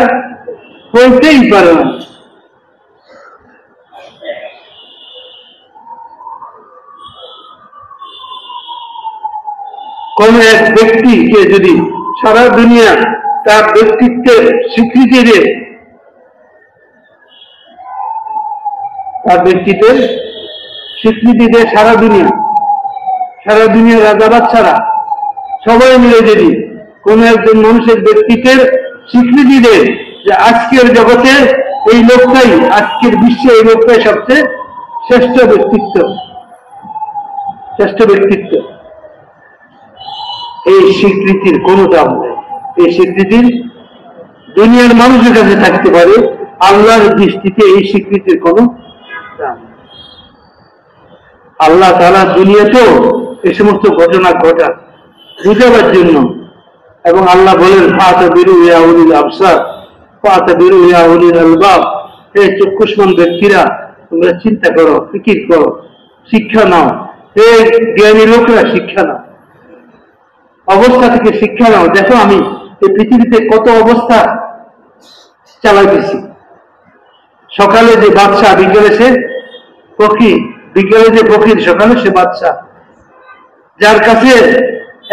হইতেই পারে না। কোন এক ব্যক্তিকে যদি সারা দুনিয়া তার ব্যক্তিত্বের স্বীকৃতি দেয়, তার ব্যক্তিত্বের স্বীকৃতি দেয় সারা দুনিয়া রাজাবাদ ছাড়া সবাই মিলে যদি কোন একজন মানুষের ব্যক্তিত্বের স্বীকৃতি দেয় যে আজকের জগতে এই লোকটাই, আজকের বিশ্বে এই লোকটাই সবচেয়ে শ্রেষ্ঠ ব্যক্তিত্ব, এই স্বীকৃতির কোনো দাম নেই। এই স্বীকৃতির দুনিয়ার মানুষের কাছে থাকতে পারে, আল্লাহর দৃষ্টিতে এই স্বীকৃতির কোনো দাম নেই। আল্লাহ তাআলা দুনিয়াতেও এই সমস্ত ঘটনা ঘটান বুঝাবার জন্য, এবং আল্লাহ বলেন ফাতাবিরু ইয়া উলিল আবসার ফাতাবিরু ইয়া উলিল আলবাব, এই চক্ষুষ্মান ব্যক্তিরা তোমরা চিন্তা করো, ফিকির করো, শিক্ষা নাও। এই জ্ঞানী লোকরা শিক্ষা নাও, অবস্থা থেকে শিক্ষা নাও। দেখো আমি এই পৃথিবীতে কত অবস্থা চালাইতেছি। সকালে যে বাদশা, বিকেলে সে ফকির, বিকেলে যে ফকির, সকালে সে বাদশা। যার কাছে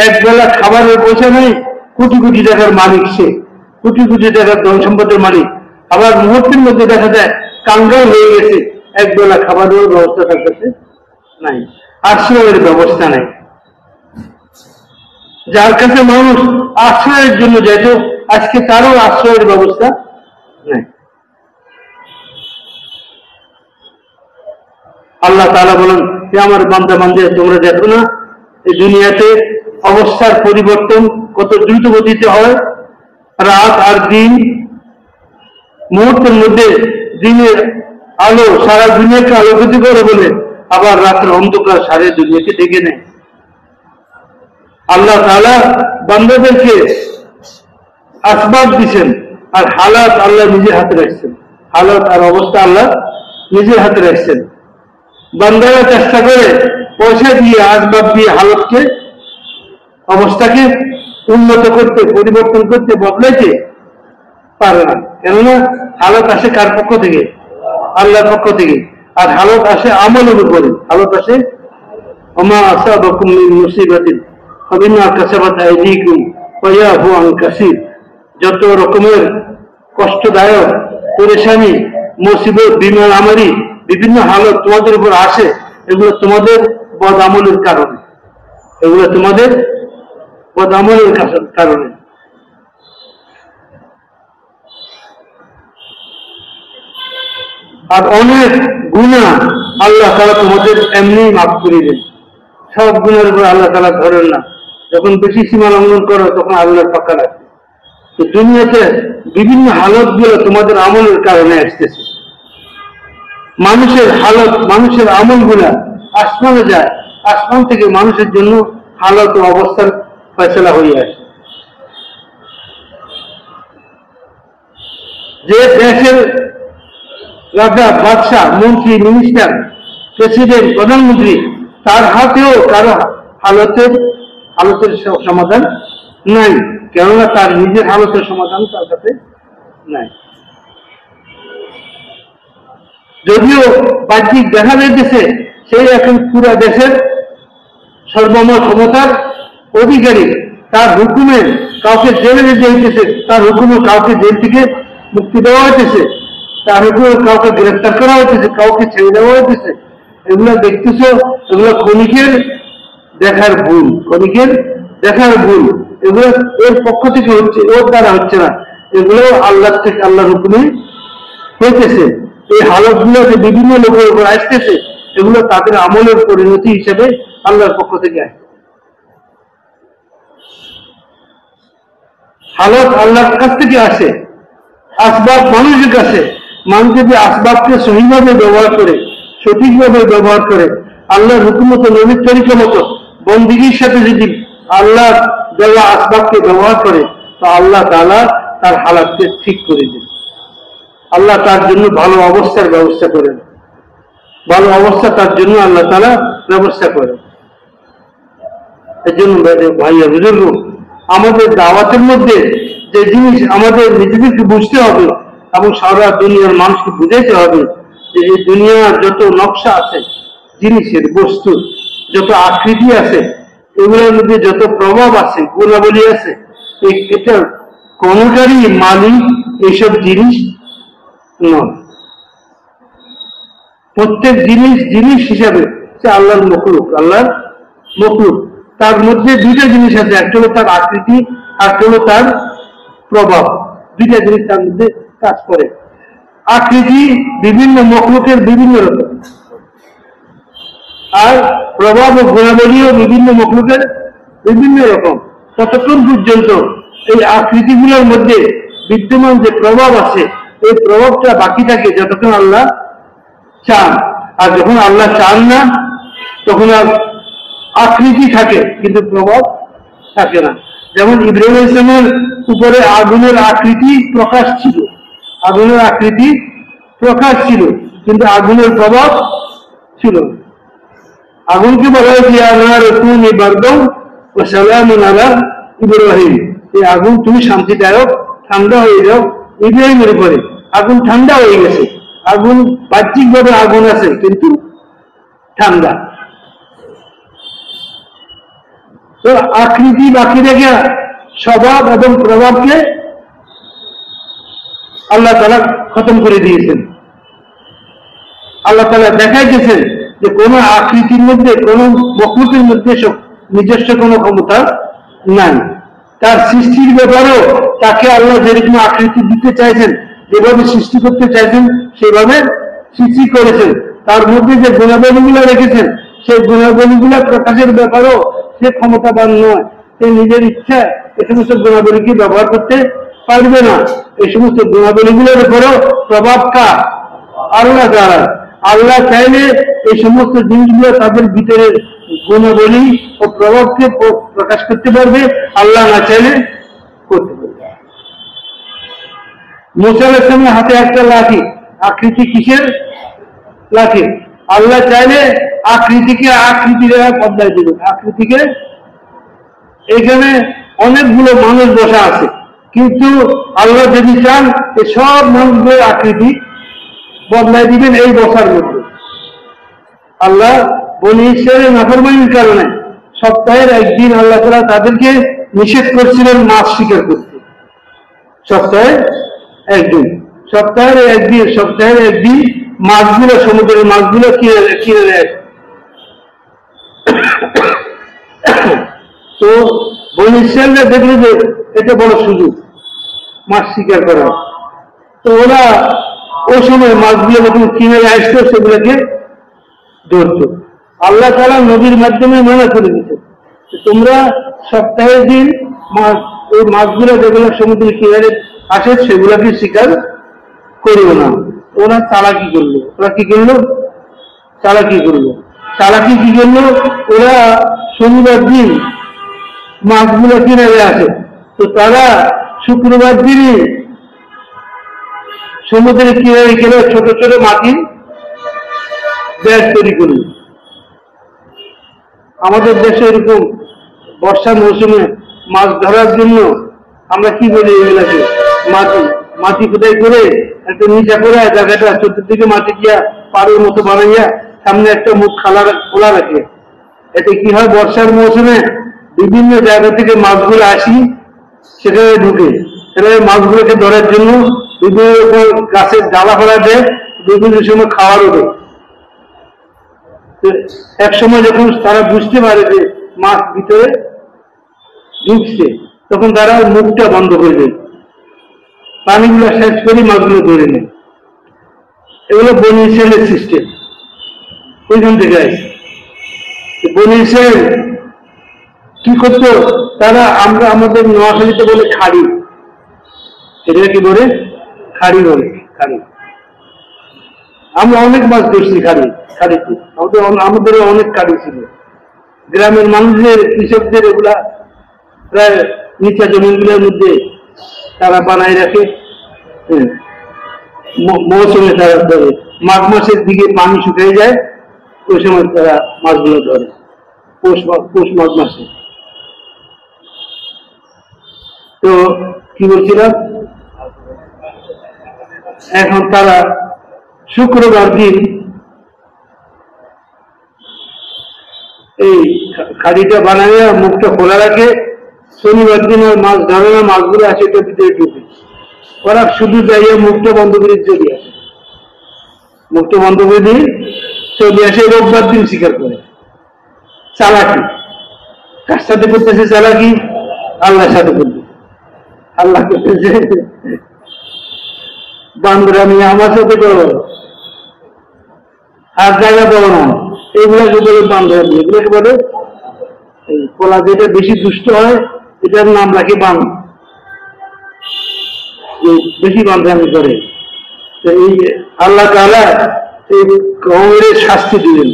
এক বেলা খাবারের পয়সা নেই, কোটি কোটি টাকার মালিক সে, কোটি কোটি টাকার ধন সম্পদের মালিক। আবার মুহূর্তের মধ্যে দেখা যায় কাঙ্গাল হয়ে গেছে, এক বেলা খাবারের ব্যবস্থা তার কাছে নাই, আশ্রয়ের ব্যবস্থা নাই। যার কাছে মানুষ আশ্রয়ের জন্য যেত, আজকে তারও আশ্রয়ের ব্যবস্থা নেই। আল্লাহ তাআলা বলেন যে আমার বান্দা বান্দিরা তোমরা দেখো না এই দুনিয়াতে অবস্থার পরিবর্তন কত দ্রুত গতিতে হয়, রাত আর দিন, মুহূর্তের মধ্যে দিনের আলো সারা দুনিয়াকে আলোকিত করে বলে, আবার রাতের অন্ধকার সারা দুনিয়াকে ডেকে নেয়। আল্লাহ তাআলা বান্দাদেরকে আসবাব দিচ্ছেন, আর হালাত আল্লাহ নিজের হাতে রাখছেন। হালাত আর অবস্থা আল্লাহ নিজের হাতে রাখছেন। বান্দারা চেষ্টা করে পয়সা দিয়ে, আসবাব দিয়ে হালতকে, অবস্থাকে উন্নত করতে, পরিবর্তন করতে, বদলাইতে পারে না। কেননা হালত আসে কার পক্ষ থেকে? আল্লাহর পক্ষ থেকে। আর হালত আসে আমলের উপরে। হালত আসে ওমা আসাবাকুম মিন মুসিবাতিন ফাবিমা কাসাবাত আইদিকুম ওয়া ইয়াফু আন কাসীর। যত রকমের কষ্টদায়ক, পরেশানি, মুসিবত, বিমার আমারি, বিভিন্ন হালত তোমাদের উপর আসে, এগুলো তোমাদের বদ আমলের কারণে, এগুলো তোমাদের বদ আমলের কারণে। আর অনেক গুনাহ আল্লাহ তাআলা তোমাদের এমনি মাফ করে দেন। সব গুনাহের উপর আল্লাহ তাআলা ধরেন না। যখন বেশি সীমা লঙ্ঘন করো তখন আল্লাহর পাক্কা রাখে। তো দুনিয়াতে বিভিন্ন হালত গুলো তোমাদের আমলের কারণে আসতেছে। মানুষের হালত, মানুষের আমল গুলা আসমানে যায়, আসমান থেকে মানুষের জন্য হালত ও অবস্থার ফয়সালা হয়ে আসে। যে দেশের রাজা, বাদশাহ, মন্ত্রী, মিনিস্টার, প্রেসিডেন্ট, প্রধানমন্ত্রী, তার হাতেও কারো হালতের সমাধান নাই, কেননা তার নিজের হালতের সমাধান তার কাছে নাই। যদিও বাহ্যিক দেখা যাইতেছে সেই এখন পুরা দেশের সর্বময় ক্ষমতার অধিকারী, তার হুকুমে কাউকে জেলে যেতে হইতেছে, তার হুকুমে কাউকে জেল থেকে মুক্তি দেওয়া হইতেছে, তার হুকুমে কাউকে গ্রেফতার করা হইতেছে, কাউকে ছেড়ে দেওয়া হইতেছে। এগুলো দেখতেছ, এগুলো ক্ষণিকের দেখার ভুল, ক্ষণিকের দেখার ভুল। এগুলো এর পক্ষ থেকে হচ্ছে, ওর দ্বারা হচ্ছে না, এগুলো আল্লাহ থেকে, আল্লাহর হুকুমে হইতেছে। এই হালত গুলো যে বিভিন্ন লোকের উপর আসতেছে, এগুলো তাদের আমলের পরিণতি হিসেবে আল্লাহর পক্ষ থেকে আসছে। হালত আল্লাহর কাছ থেকে আসে, আসবাব মানুষের কাছে। মানুষ যদি আসবাবকে সহিভাবে ব্যবহার করে, সঠিকভাবে ব্যবহার করে, আল্লাহর হুকুম মতো, নবীর তরিকা মতো, বন্দিগির সাথে যদি আল্লাহ দেওয়া আসবাবকে ব্যবহার করে, তো আল্লাহ তাআলা তার হালাতকে ঠিক করে দেন। আল্লাহ তার জন্য ভালো অবস্থার ব্যবস্থা করেন, ভালো অবস্থা তার জন্য আল্লাহ তাআলা ব্যবস্থা করেন। এর জন্য ভাইয়া বুজুর্গ, আমাদের দাওয়াতের মধ্যে যে জিনিস আমাদের নিজেদেরকে বুঝতে হবে এবং সারা দুনিয়ার মানুষকে বুঝাইতে হবে, যে এই দুনিয়ার যত নকশা আছে, জিনিসের, বস্তুর যত আকৃতি আছে, এগুলোর মধ্যে যত প্রভাব আছে, গুণাবলী আছে, এটার কোনটারই মালিক এইসব জিনিস নয়। প্রত্যেক জিনিস জিনিস হিসাবে সে আল্লাহর মখলুক, আল্লাহর মখলুক। তার মধ্যে দুইটা জিনিস আছে, একটা হলো তার আকৃতি, আর একটা হলো তার প্রভাব। দুইটা জিনিস তার মধ্যে কাজ করে। আকৃতি বিভিন্ন মখলুকের বিভিন্ন রকম, আর প্রভাব ও গুণাবলীও বিভিন্ন মখলুকের বিভিন্ন রকম। ততক্ষণ পর্যন্ত এই আকৃতিগুলোর মধ্যে বিদ্যমান যে প্রভাব আছে, এই প্রভাবটা বাকি থাকে যতক্ষণ আল্লাহ চান। আর যখন আল্লাহ চান না, তখন আর আকৃতি থাকে কিন্তু প্রভাব থাকে না। যেমন ইব্রাহিম আলাইহিস সালামের উপরে আগুনের আকৃতি প্রকাশ ছিল, আগুনের আকৃতি প্রকাশ ছিল, কিন্তু আগুনের প্রভাব ছিল না। আগুনকে বলা হয়েছে ইয়া নার কুনি বারদান ওয়া সালামুন আলা ইব্রাহিম, এই আগুন তুমি শান্তিদায়ক, ঠান্ডা হয়ে যাও ইব্রাহিমের উপরে। আগুন ঠান্ডা হয়ে গেছে, আগুন বাহ্যিকভাবে আগুন আছে কিন্তু ঠান্ডা। তো আকৃতি বাকি রেখে স্বভাব এবং প্রভাবকে আল্লাহ তাআলা খতম করে দিয়েছেন। আল্লাহ তাআলা দেখাইতেছেন যে কোন আকৃতির মধ্যে, কোন মখলুকের মধ্যে নিজস্ব কোনো ক্ষমতা নাই। তার সৃষ্টির ব্যাপারেও তাকে আল্লাহ যেরকম আকৃতি দিতে চাইছেন, যেভাবে সৃষ্টি করতে চাইছেন, সেভাবে সৃষ্টি করেছেন। তার মধ্যে যে গুণাবলীগুলো রেখেছেন, সেই গুণাবলীগুলো প্রকাশের ব্যাপারেও সে ক্ষমতাবান নয়। সে নিজের ইচ্ছা এই সমস্ত গুণাবলীকে ব্যবহার করতে পারবে না। এই সমস্ত গুণাবলীগুলোর উপরেও প্রভাব কার? আল্লাহ দ্বারা। আল্লাহ চাইলে এই সমস্ত জিনিসগুলো তাদের ভিতরে গুণাবলী ও প্রভাবকে প্রকাশ করতে পারবে, আল্লাহ না চাইলে করতে পারবে। মুসা আলাইহিস সালামের হাতে একটা লাঠি, আকৃতি কিসের? লাঠি। আল্লাহ চাইলে আকৃতিকে আকৃতির বদলাই দিবেন। আকৃতিকে, এখানে অনেকগুলো মানুষ বসা আছে, কিন্তু আল্লাহ যদি চান এই সব মানুষগুলোর আকৃতি বদলাই দিবেন এই বসার মধ্যে। আল্লাহ বনী ইসরাঈলের নাফরমানির কারণে সপ্তাহের একদিন আল্লাহ তাআলা তাদেরকে নিষেধ করছিলেন মাছ শিকার করতে। সপ্তাহের একদিন মাছগুলো, সমুদ্রের মাছগুলো কিনে নেয়। তো বনী ইসরাঈলরা দেখলো যে এটা বড় সুযোগ মাছ শিকার করা। তো ওরা ওই সময় মাছগুলো যখন কিনারে আসতো সেগুলোকে ধরতো। আল্লাহ তাআলা নবীর মাধ্যমে মানা করে দিত তোমরা সপ্তাহের দিন ওই মাছগুলো যেগুলো সমুদ্রের কিনারে আসে সেগুলোকে শিকার করিও না। ওরা চালাকি করলো। চালাকি কি করলো? ওরা শনিবার দিন মাছগুলো কিনারে আসে, তো তারা শুক্রবার দিনই সমুদ্রের কিনারে গেলে ছোট ছোট মাটির ব্যাগ তৈরি করলো। আমাদের দেশে এরকম বর্ষা মৌসুমে মাছ ধরার জন্য আমরা কি বলি, এগুলাকে মাটি খোদাই করে একটা নিচা করে জায়গাটা চতুর্দিকে মাটি দিয়া পাড়ের মতো বানাইয়া সামনে একটা মুখ খোলা রাখে। এতে কি হয়, বর্ষার মৌসুমে বিভিন্ন জায়গা থেকে মাছগুলো আসি সেখানে ঢুকে, সেখানে মাছগুলোকে ধরার জন্য বিভিন্ন গাছের ডালা ফেলা দেয়, বিভিন্ন সময় খাওয়ার ওঠে। এক সময় যখন তারা বুঝতে পারে যে মাছ ভিতরে ঢুকছে, তখন তারা মুখটা বন্ধ করে দেয়, পানিগুলো শেষ করে মাছগুলো ধরে নেয়। এগুলো বনি ইসরাইলের সিস্টেম, ওইখান থেকে আসে। বনি ইসরাইল কি করতো, তারা আমরা আমাদের নোয়াখালীতে বলে খাড়ি, এটা কি বলে? খাড়ি বলে। খাড়ি আমরা অনেক মাছ ধরছি খাড়িতে, আমাদের অনেক খাড়ি ছিল। গ্রামের মানুষদের, কৃষকদের এগুলা প্রায় নিচা জমিগুলোর মধ্যে তারা বানায় রাখে। মৌসুমে তারা ধরে, মাঘ মাসের দিকে পানি শুকিয়ে যায়, ওই সময় তারা মাছগুলো ধরে, পৌষ মাঘ মাসে। তো কি বলছিলাম, এখন তারা শুক্রবার দিন এই খাড়িটা বানাইয়া মুখটা খোলা রাখে, শনিবার দিন আর মাছ ধরে না, মাছগুলো আসে এটা ভিতরে ঢুকে, ওরা শুধু যাইয়া মুখটা বন্ধ করে চলে আসে, মুখটা বন্ধ করে দিয়ে চলে আসে, রোববার দিন শিকার করে। চালাকি কার সাথে করতেছে? চালাকি আল্লাহর সাথে করতেছে। আল্লাহ করতেছে বান্দরামি আমার সাথে করো, আর জায়গা পাবো না, এগুলোকে বলে বান্দরামি। এগুলোকে বলে কলা যেটা বেশি দুষ্ট হয় এটার নাম রাখে বান, বেশি বান্দরামি করে। এই আল্লাহ তাআলা এই কওমের শাস্তি দিলেন।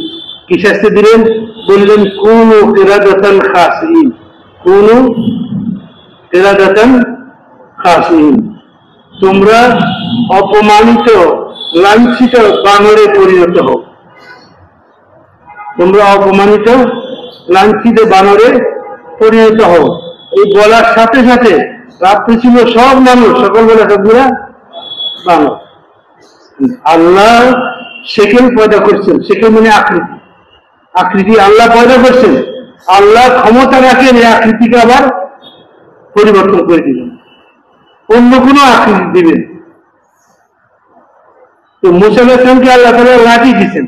কি শাস্তি দিলেন? বললেন কুনু কিরাদাতান খাসিন, কুনু কিরাদাতান খাসিন, তোমরা অপমানিত লাঞ্ছিত বানরে পরিণত হও। তোমরা অপমানিত লাঞ্ছিত বানরে পরিণত হও। এই বলার সাথে সাথে রাত্রে ছিল সব মানুষ, সকালবেলা সবগুলা বানর। আল্লাহ সেকেল পয়দা করছেন, সেকেল মানে আকৃতি আল্লাহ পয়দা করছেন। আল্লাহ ক্ষমতা রাখেন এই আকৃতিকে আবার পরিবর্তন করে দিবেন, অন্য কোনো আকৃতি দিবেন। তো মুসা আলাইহিস সালামকে আল্লাহ তাআলা লাঠি দিয়েছেন।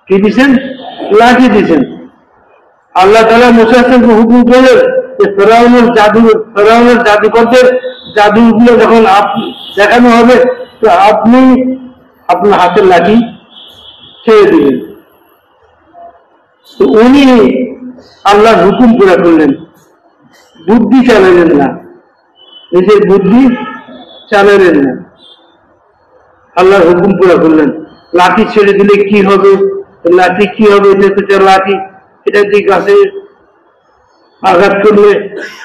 কি দিয়েছেন? লাঠি দিয়েছেন। আল্লাহ তাআলা মুসা আলাইহিস সালামকে হুকুম করলেন যে ফেরাউনের জাদুকরদের জাদুগুলো যখন দেখানো হবে, তো আপনি আপনার হাতের লাঠি ছেড়ে দিলেন। তো উনি আল্লাহর হুকুম পুরা করলেন, বুদ্ধি চালালেন না, নিজের বুদ্ধি চালালেন না, আল্লাহর হুকুম পুরা করলেন। লাঠি ছেড়ে দিলে কি হবে? লাঠি কি হবে? এটা লাঠি, এটা দিয়ে গাছে আঘাত করলে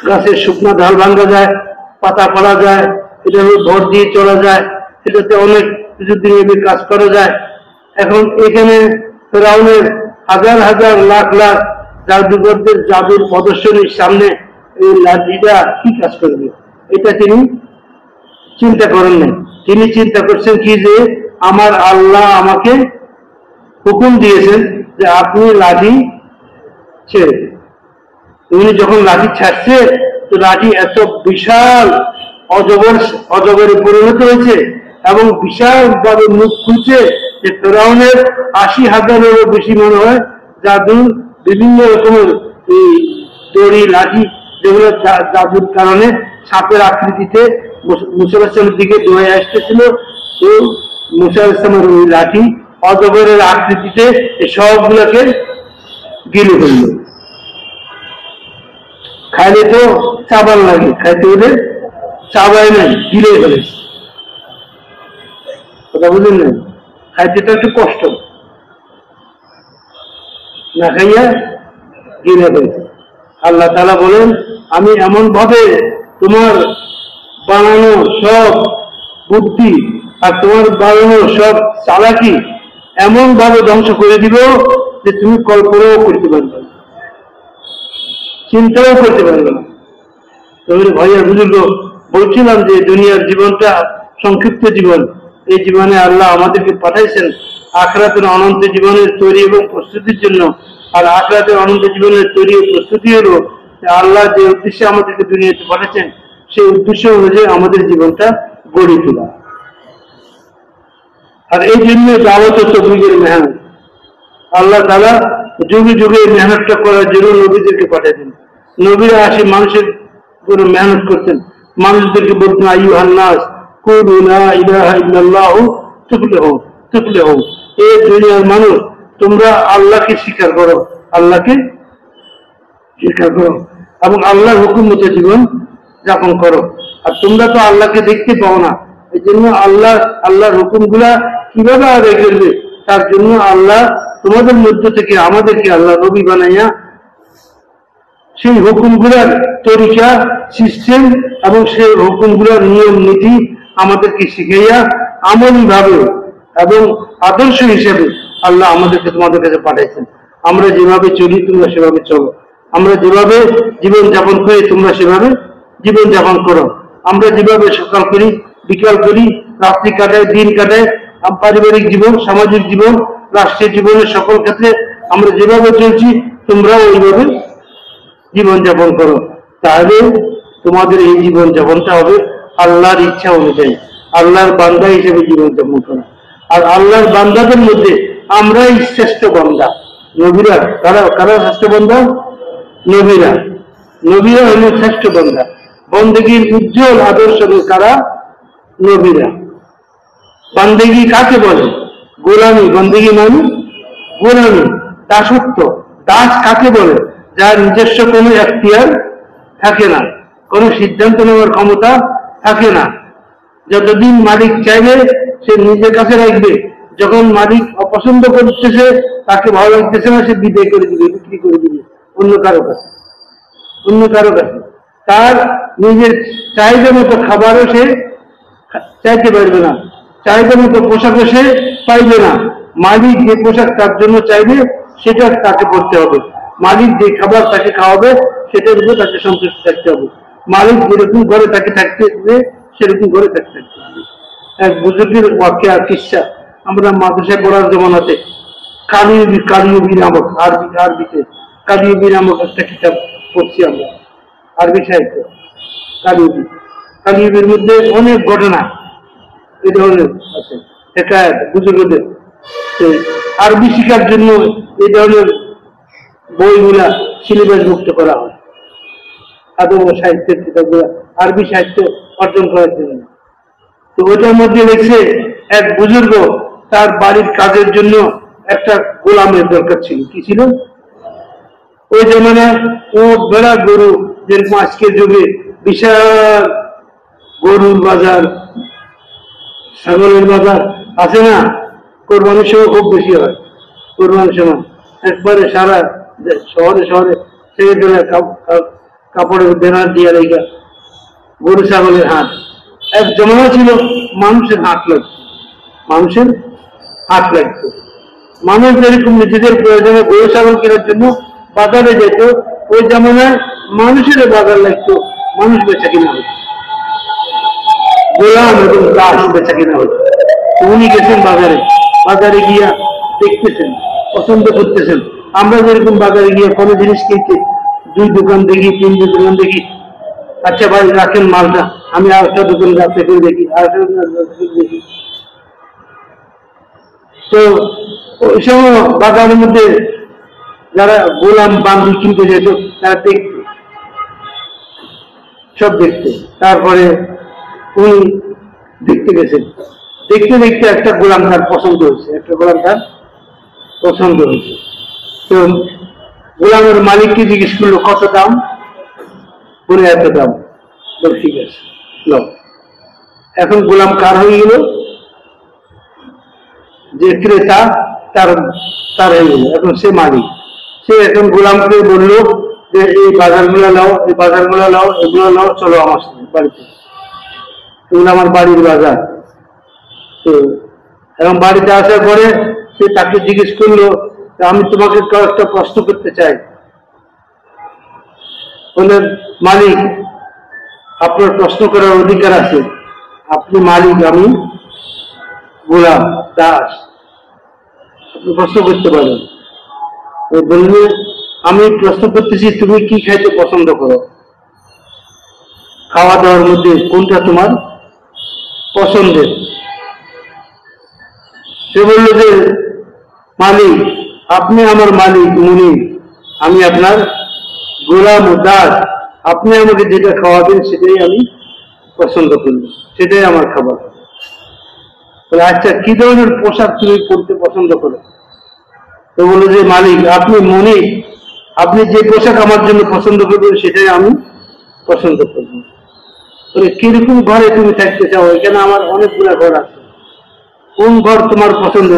গাছের শুকনা ঢাল ভাঙা যায়, পাতা পড়া যায়, এটা ভর দিয়ে চলা যায়, এটাতে অনেক কিছুদিন এভাবে কাজ করা যায়। এখন এখানে ফেরাউনের হাজার হাজার লাখ লাখ জাদুঘরদের জাদুর প্রদর্শনীর সামনে এই লাঠিটা কি কাজ করবে, এটা তিনি চিন্তা করেন নাই। তিনি চিন্তা করছেন কি, যে আমার আল্লাহ আমাকে হুকুম দিয়েছেন যে আপনি লাঠি ছেড়ে। উনি যখন লাঠি ছাড়ছে, তো লাঠি এত বিশাল অজগরে পরিণত হয়েছে এবং বিশাল ভাবে মুখ খুলছে যে ফেরাউনের ৮০,০০০-এরও বেশি মনে হয় জাদু, বিভিন্ন রকমের এই দড়ি লাঠি, যেগুলো জাদুর কারণে সাপের আকৃতিতে মুসা আলাইহিস সালামের দিকে দৌড়ে আসতেছিল, তো মুসা আলাইহিস সালামের ওই লাঠি অজগরের আকৃতিতে সবগুলোকে গিলে ফেলল। খাইলে তো চাবার লাগে, খাইতে ওদের চাবাই নাই, গিলে ফেলেছে। কথা বুঝলেন না? খাইতে তো একটু কষ্ট, না খাইয়া গিলে ফেলেছে। আল্লাহ তাআলা বলেন, আমি এমন ভাবে তোমার বানানো সব বুদ্ধি আর তোমার বানানো সব চালাকি এমন ভাবে ধ্বংস করে দিব যে তুমি কল্পনাও করতে পারবে না, চিন্তাও করতে পারবে না। তবে ভাইয়া বুজুর্গ, বলছিলাম যে দুনিয়ার জীবনটা সংক্ষিপ্ত জীবন। এই জীবনে আল্লাহ আমাদেরকে পাঠাইছেন আখিরাতের অনন্ত জীবনের তৈরি এবং প্রস্তুতির জন্য। আর আখিরাতের অনন্ত জীবনের তৈরি ও প্রস্তুতি হলো আল্লাহ যে উদ্দেশ্যে আমাদেরকে দুনিয়াতে পাঠাচ্ছেন সেই উদ্দেশ্য অনুযায়ী আমাদের জীবনটা গড়ে তোলা। আর এই জন্য দাওয়াত ও তাবলীগের মেহনত আল্লাহ তাআলা যুগে যুগে মেহনতটা করার জন্য নবীদেরকে পাঠাতেন। নবীরা আসে মানুষের পুরো মেহনত করতেন, মানুষদেরকে বলতেন, আইয়ুহান নাস কুলু লা ইলাহা ইল্লাল্লাহু তুফলিহু তুফলিহু। এই দুনিয়ার মানুষ, তোমরা আল্লাহকে স্বীকার করো, আল্লাহকে স্বীকার করো এবং আল্লাহর হুকুম মতো জীবন যাপন করো। আর তোমরা তো আল্লাহকে দেখতে পাও না, এই জন্য আল্লাহর হুকুমগুলা কিভাবে আদায় করবে তার জন্য আল্লাহ তোমাদের মধ্য থেকে আমাদেরকে আল্লাহ নবী বানাইয়া সেই হুকুমগুলার তরিকা, সিস্টেম এবং সেই হুকুমগুলার নিয়ম নীতি আমাদেরকে শিখাইয়া আমলি ভাবে এবং আদর্শ হিসেবে আল্লাহ আমাদেরকে তোমাদের কাছে পাঠাইছেন। আমরা যেভাবে চলি তোমরা সেভাবে চলো, আমরা যেভাবে জীবন যাপন করি তোমরা সেভাবে জীবন যাপন করো। আমরা যেভাবে সকাল করি, বিকাল করি, রাত্রি কাটাই, দিন কাটাই, পারিবারিক জীবন, সামাজিক জীবন, রাষ্ট্রীয় জীবনের সকল ক্ষেত্রে আমরা যেভাবে চলছি তোমরাও ওইভাবে জীবন যাপন করো। তাহলে তোমাদের এই জীবন যাপনটা হবে আল্লাহর ইচ্ছা অনুযায়ী, আল্লাহর বান্দা হিসেবে জীবন যাপন করো। আর আল্লাহর বান্দাদের মধ্যে আমরাই শ্রেষ্ঠ বান্দা। নবীরা কারা কারা শ্রেষ্ঠ বান্দা? নবীরা হল শ্রেষ্ঠ বান্দা। বন্দেগীর উজ্জ্বল আদর্শ কারা? নবীরা। বান্দেগী কাকে বলে? গোলামি। বন্দেগী মানে গোলামি, দাসত্ব। দাস কাকে বলে? যার নিজস্ব কোনো এখতিয়ার থাকে না, কোনো সিদ্ধান্ত নেওয়ার ক্ষমতা থাকে না। যতদিন মালিক চাইবে সে নিজের কাছে রাখবে, যখন মালিক অপছন্দ করতেছে, তাকে ভালো লাগতেছে না, সে বিদায় করে দিবে, বিক্রি করে দিবে অন্য কারো কাছে। তার নিজের চাহিদা মতো খাবারও সে চাইতে পারবে না, চাহিদা মতো পোশাকও সে পাইবে না। মালিক যে পোশাক তার জন্য চাইবে সেটা তাকে পড়তে হবে, মালিক যে খাবার তাকে খাওয়াবে সেটার উপর তাকে সন্তুষ্ট থাকতে হবে। মালিক যেরকম ঘরে তাকে থাকতে দেবে সেরকম ঘরে থাকতে হবে। এক বুজুর্গের ওয়াকিয়া কিসসা আমরা মাদ্রাসায় পড়ার জমানাতে কালিয়বী নামক আরবিতে কালিয়বী নামক একটা কিতাব পড়ছি আমরা, আরবি সাহিত্য। কালিয়বীর মধ্যে অনেক ঘটনা এই ধরনের আছে, হেকায়াত বুজুর্গদের। আরবি শিখার জন্য এই ধরনের বইগুলা সিলেবাস মুক্ত করা হয়, আদব ও সাহিত্যের কিতাবগুলা আরবি সাহিত্য অর্জন করার জন্য। তো ওটার মধ্যে দেখছে এক বুজুর্গ তার বাড়ির কাজের জন্য একটা গোলামের দরকার ছিল। কি ছিল? ওই জমানায় উট, ভেড়া, গরু, যেরকম আজকের যুগে বিশাল গরুর বাজার, ছাগলের বাজার আছে না, কোরবানির সময় খুব বেশি হয়। কোরবানির সময় একবারে সারা শহরে ছেড়ে কাপড়ের ব্যানার দিয়ে রেখা গরু ছাগলের হাট। এক জমানা ছিল মানুষের হাট লাগতো, মানুষ যেরকম নিজেদের প্রয়োজনে গরু ছাগল কেনার জন্য বাজারে যেত, ওই জমানায় মানুষের বাজার লাগতো, মানুষ বেচা কিনা হতো, গোলাম এবং দাস বেচা কিনা হতো। উনি গেছেন বাজারে গিয়া দেখতেছেন, পছন্দ করতেছেন। আমরা যেরকম বাজারে গিয়ে কোনো জিনিস কিনতে 2 দোকান দেখি, 3 দোকান দেখি, আচ্ছা ভাই রাখেন মালটা, আমি আর একটা দোকান রাস্তা করে দেখি, আর দেখি। তো ওই সময় বাজারের মধ্যে যারা গোলাম বান্ধব কিনতে যেত তারা দেখত, সব দেখত। তারপরে উনি দেখতে গেছেন, দেখতে দেখতে একটা গোলাম তার পছন্দ হয়েছে, তো গোলামের মালিককে জিজ্ঞেস করলো কত দাম, বলে এত দাম। ঠিক আছে, এখন গোলাম কার হয়ে গেল, যে ক্রেতা তার হয়ে গেল, এখন সে মালিক। সে এখন গোলামকে বললো যে এই বাজারগুলো নাও, এগুলো নাও, চলো আমার সাথে বাড়িতে। এগুলো আমার বাড়ির বাজার। তো এবং বাড়িতে আসার পরে সে তাকে জিজ্ঞেস করলো, আমি তোমাকে একটা প্রশ্ন করতে চাই। বলে, মালিক, আপনার প্রশ্ন করার অধিকার আছে, আপনি মালিক, আমি গোলাম, দাস, আপনি প্রশ্ন করতে পারেন। বললে, আমি প্রশ্ন করতেছি, তুমি কি খাইতে পছন্দ করো, খাওয়া দাওয়ার মধ্যে কোনটা তোমার পছন্দের? সে বলল যে, মালিক, আপনি আমার মালিক, মুনি, আমি আপনার গোলাম ও দাস, আপনি আমাকে যেটা খাওয়াবেন সেটাই আমি পছন্দ করি, সেটাই আমার খাবার। আচ্ছা, কি ধরনের পোশাক তুমি পরতে পছন্দ করো? তো বললো যে, মালিক, আপনি মুনি, আপনি যে পোশাক আমার জন্য পছন্দ করবেন সেটাই আমি পছন্দ করব। কিরকম ঘরে তুমি থাকতে চাও? এখানে আমার অনেকগুলা ঘর আছে, কোন ঘর তোমার পছন্দ?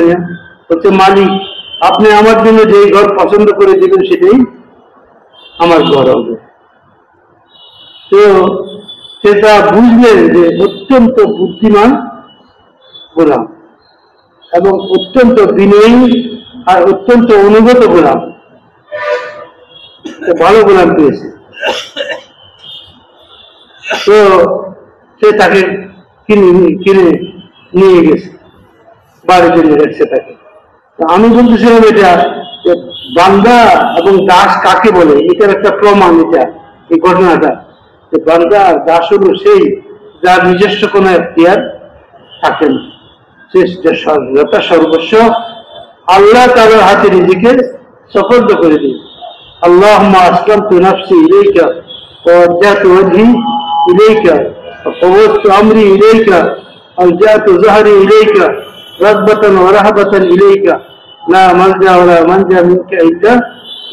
হচ্ছে, মালিক, আপনি আমার জন্য যে ঘর পছন্দ করে দিবেন সেটাই আমার ঘর হবে। তো সেটা বুঝলেন যে অত্যন্ত বুদ্ধিমান গোলাম এবং অত্যন্ত বিনয়ী আর অত্যন্ত অনুগত গোলাম, ভালো গোলাম পেয়েছে। তো সে তাকে কিনে নিয়ে গেছে, বাড়িতে নিয়ে গেছে তাকে। আমি বলতেছিলাম এটা বান্দা এবং দাস কাকে বলে, এটার একটা প্রমাণ এটা, এই ঘটনাটা। বান্দা আর দাস হল সেই যার নিজস্ব কোন এখতিয়ার থাকে না, যথা সর্বস্ব আল্লাহ তাআলার হাতে নিজেকে সুপর্দ করে দিই। আল্লাহুম্মা আসলামতু নাফসি ইলাইকা ওয়া ওয়াজ্জাহতু ওয়াজহি ইলাইকা ওয়া ফাওয়াদতু আমরি ইলাইকা আলজাতু যাহরি ইলাইকা রাগবাতান ওয়া রাহবাতান ইলাইকা লা মালজা ওয়া লা মানজা মিনকা ইল্লা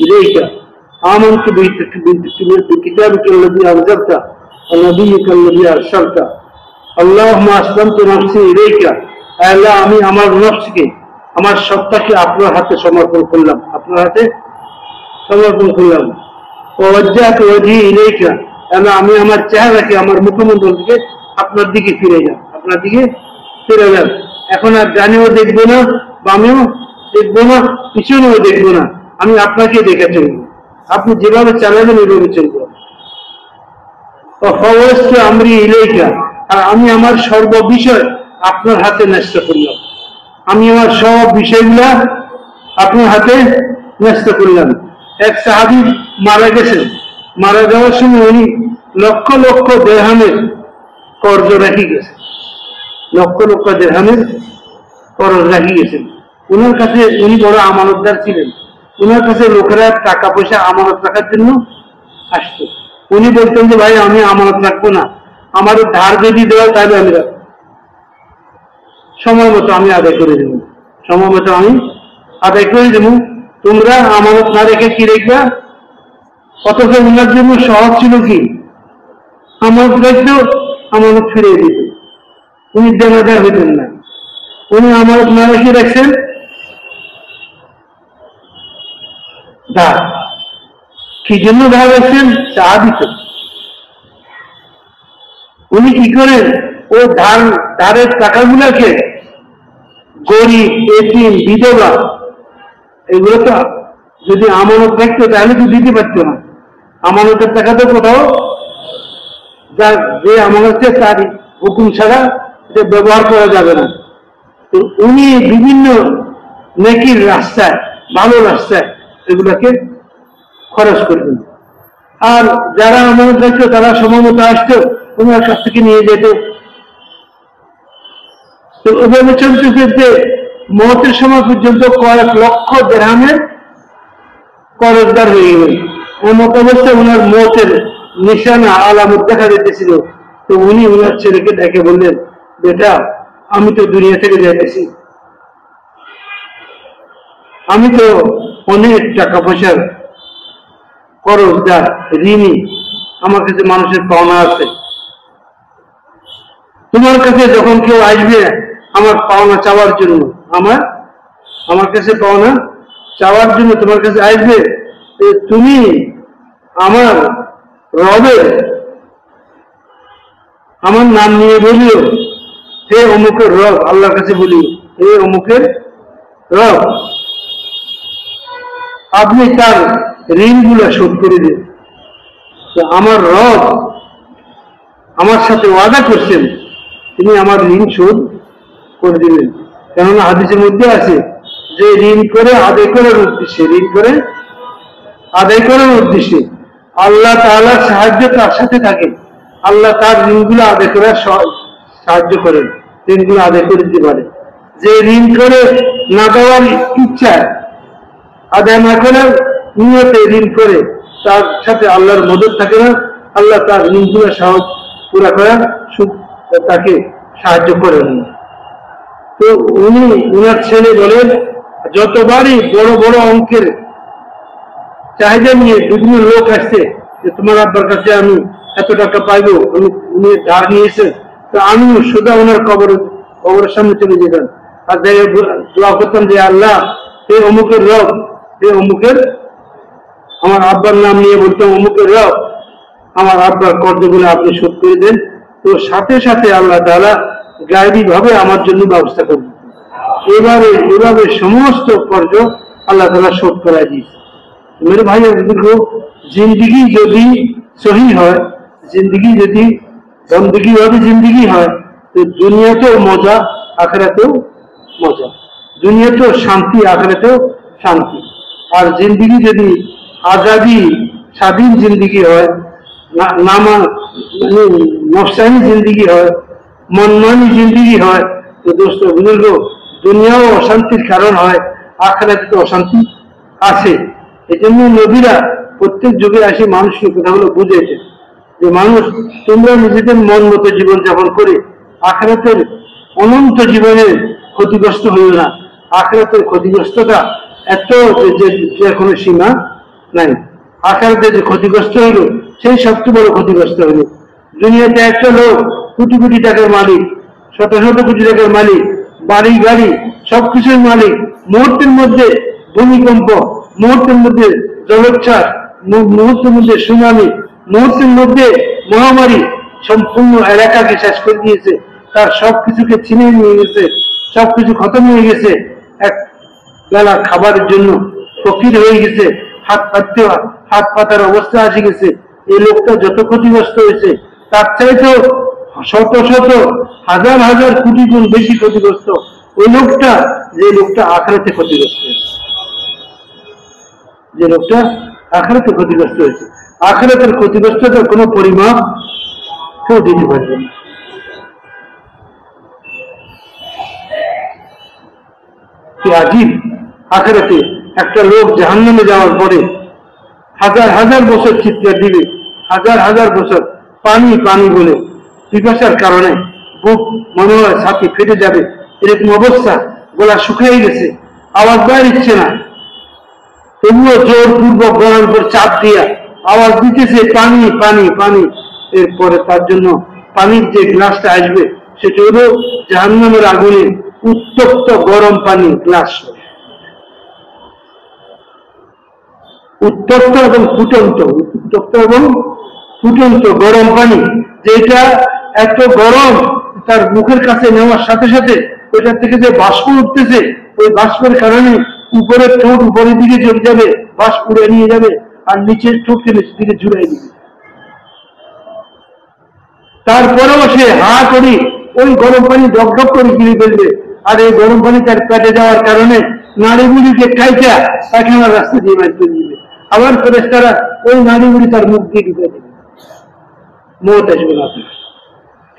ইলাইকা আমানতু বিকিতাবিকা আল্লাযী আনজালতা ওয়া নাবিয়্যিকা আল্লাযী আরসালতা আল্লাহুম্মা আসলামতু নাফসি ইলাইকা। আল্লাহ, আমি আমার নফসকে, আমার সত্তাকে আপনার হাতে সমর্পণ করলাম, আপনার হাতে সমর্পণ করলাম। ওয়াজ্জাহতু ওয়াজহি ইলাইকা, আল্লাহ, আমি আমার চেহারাকে, আমার মুখমণ্ডলকে আপনার দিকে ফিরে যান, আপনার দিকে ফিরে যান। এখন আর ডানেও দেখবো না, বামেও দেখবো না, পিছনেও দেখবো না, আমি আপনাকে দেখে চলবো, আপনি যেভাবে চালাবেন ওইভাবে চলবো। ফাওয়াদতু আমরি ইলাইকা, আর আমি আমার সর্ববিষয় আপনার হাতে ন্যস্ত করলাম, আমি আমার সব বিষয়গুলা আপনার হাতে ন্যস্ত করলাম। এক সাহাবী মারা গেছেন, মারা যাওয়ার সময় উনি লক্ষ লক্ষ দিরহামের কর্জ রেখে গেছেন, লক্ষ লক্ষ দিরহামের কর্জ রেখে গেছেন। উনার কাছে উনি বড় আমানতদার ছিলেন, উনার কাছে লোকেরা টাকা পয়সা আমানত রাখার জন্য আসতো। উনি বলতেন যে, ভাই, আমি আমানত রাখবো না, আমার ধার যদি দেওয়া তাহলে আমি রাখবো, সময় মতো আমি আদায় করে দেব, সময় মতো আমি আদায় করে দেব, তোমরা আমানত না রেখে কি রেখবা? অথচ উনার জন্য সহজ ছিল কি, আমানত রাখতো, আমানত ফিরিয়ে দিত, উনি দেনাদার হইতেন না। উনি আমানত না রেখে রাখছেন ধার। কি জন্য ধার রাখছেন? চা দিত। উনি কি করেন? ও ধারের টাকাগুলাকে গরিব, এতিম, বিধবা, এগুলো তো যদি আমানত রাখতো তাহলে তো দিতে পারতো না। আমানতের টাকা তো কোথাও যে আমানত তার হুকুম ছাড়া এটা ব্যবহার করা যাবে না। তো উনি বিভিন্ন নেকির রাস্তায়, ভালো রাস্তায় এগুলাকে খরচ করবেন। আর যারা আমানত রাখতো তারা সময় মতো আসতো, ওনার কাছ থেকে নিয়ে যেত। তো ওভাবে চলতে চলতে মওতের সময় পর্যন্ত কয়েক লক্ষ দিরহামের কর্জদার হয়ে গেলেন। এমত অবস্থায় ওনার মওতের নিশানা আলামত দেখা যেতেছিল তো উনি ওনার ছেলেকে ডেকে বললেন, বেটা আমি তো দুনিয়া থেকে যাইতেছি, আমি তো অনেক টাকা পয়সার করজদার, ঋণী, আমার কাছে মানুষের পাওনা আছে। তোমার কাছে যখন কেউ আসবে আমার পাওনা চাওয়ার জন্য, আমার কাছে পাওনা চাওয়ার জন্য তোমার কাছে আসবে, তুমি আমার রবের আমার নাম নিয়ে বলিও, হে অমুকের রব, আল্লাহর কাছে বলিও, হে অমুকের রব, আপনি তার ঋণগুলো শোধ করে দিন। তো আমার রব আমার সাথে ওয়াদা করছেন, তিনি আমার ঋণ শোধ করে দিবেন। কেননা হাদিসের মধ্যে আছে যে ঋণ করে আদায় করার উদ্দেশ্যে, ঋণ করে আদায় করার উদ্দেশ্যে আল্লাহ তাআলার সাহায্য তার সাথে থাকে, আল্লাহ তার ঋণগুলো আদায় করার সাহায্য করেন, ঋণগুলো আদায় করে দিতে পারে। যে ঋণ করে না দেওয়ার ইচ্ছায়, আদায় না করার নিয়তে ঋণ করে, তার সাথে আল্লাহর মদদ থাকে না, আল্লাহ তার ঋণগুলো পুরা করার তাকে সাহায্য করেন। তো উনি উনার ছেলে বলেন, যতবারই বড় বড় অঙ্কের চাহিদা নিয়ে বিভিন্ন লোক আসছে যে তোমার আব্বার কাছে আমি এত টাকা পাইবো, উনি ধার নিয়েছেন, তো আমি সোজা ওনার কবরের সামনে চলে যেতাম আর দোয়া করতাম যে আল্লাহ হে অমুকের রব, হে অমুকের, আমার আব্বার নাম নিয়ে বলতাম অমুকের রব, আমার আব্বার কর্জগুলো আপনি শোধ করে দেন। তো সাথে সাথে আল্লাহ তাআলা গায়েবী ভাবে আমার জন্য ব্যবস্থা করবেন। এভাবে সমস্ত কর্জ আল্লাহ তাআলা শোধ করাই দিয়েছে। মেরে ভাই দেখো, জিন্দিগি যদি সহি হয়, জিন্দিগি যদি বন্দগি ভাবে জিন্দিগি হয়, তো দুনিয়াতেও মজা, আখিরাতেও মজা, দুনিয়াতেও শান্তি, আখিরাতেও শান্তি। আর জিন্দিগি যদি আজাদি স্বাধীন জিন্দিগি হয়, নফসানি জিন্দিগি হয়, মনমানি জিন্দিগি হয়, তো দোস্ত বুঝল, দুনিয়াও অশান্তির কারণ হয়, আখিরাতে তো অশান্তি আছে। এই জন্য নবীরা প্রত্যেক যুগে আসে মানুষকে কথাগুলো বুঝেছে যে মানুষ, তোমরা নিজেদের মন মতো জীবনযাপন করে আখিরাতের অনন্ত জীবনের ক্ষতিগ্রস্ত হইও না। আখিরাতের ক্ষতিগ্রস্ততা এত যে কোনো সীমা নাই। আখিরাতে যে ক্ষতিগ্রস্ত হইল সেই সবচেয়ে বড় ক্ষতিগ্রস্ত হইল। দুনিয়াতে একটা লোক কোটি কোটি টাকার মালিক, শত শত কোটি টাকার মালিক, বাড়ি গাড়ি সবকিছুর মালিক, মুহূর্তের মধ্যে ভূমিকম্প, মুহূর্তের মধ্যে জলোচ্ছ্বাস, মুহূর্তের মধ্যে সুনামি, মুহূর্তের মধ্যে মহামারী সম্পূর্ণ এলাকাকে শেষ করে দিয়েছে, তার সবকিছুকে ছিনিয়ে নিয়ে গেছে, সবকিছু খতম হয়ে গেছে, এক বেলা খাবারের জন্য ফকির হয়ে গেছে, হাত পাতার অবস্থা আসে গেছে। এই লোকটা যত ক্ষতিগ্রস্ত হয়েছে তার চাইতেও শত শত হাজার হাজার কোটি গুণ বেশি ক্ষতিগ্রস্ত ওই লোকটা, যে লোকটা আখিরাতে ক্ষতিগ্রস্ত হয়েছে, যে লোকটা আখিরাতে ক্ষতিগ্রস্ত হয়েছে। আখিরাতের ক্ষতিগ্রস্ততার কোনো পরিমাপ কেউ দিতে পারবে না। কি আজীব, আখিরাতে একটা লোক জাহান্নামে যাওয়ার পরে হাজার হাজার বছর চিৎকার দিবে, হাজার হাজার বছর পানি পানি বলে, পিপাসার কারণে বুক মনে হয় ছাতি ফেটে যাবে, এরকম অবস্থা, গলা শুকিয়ে গেছে, আওয়াজ বের হচ্ছে না, তবুও জোরপূর্বক গলার উপর চাপ দিয়া আওয়াজ দিতেছে পানি পানি পানি। এরপরে তার জন্য পানির যে গ্লাসটা আসবে সেটা হলো জাহান্নামের আগুনে উত্তপ্ত গরম পানি গ্লাস, উত্তপ্ত এবং ফুটন্ত, উত্তপ্ত এবং ফুটন্ত গরম পানি, যেটা এত গরম তার মুখের কাছে নেওয়ার সাথে সাথে ওইটার থেকে যে বাষ্প উঠতেছে, ওই বাষ্পের কারণে উপরের ঠোঁট উপরের দিকে চলে যাবে, বাষ্প উড়ে নিয়ে যাবে, আর নিচের ঠোঁটকে নিচের দিকে ঝুলাই দিবে। তারপরেও সে হা করি ওই গরম পানি ডকডক করে গিরে ফেলবে, আর এই গরম পানি তার পেটে যাওয়ার কারণে নাড়িগুলিকে কাইটা পায়খানার রাস্তা দিয়ে বাইর করে দিবে। আবার ফেরেশতারা ওই নাড়িগুলি তার মুখ দিয়ে ঢুকে দেবে, মত আসবে না।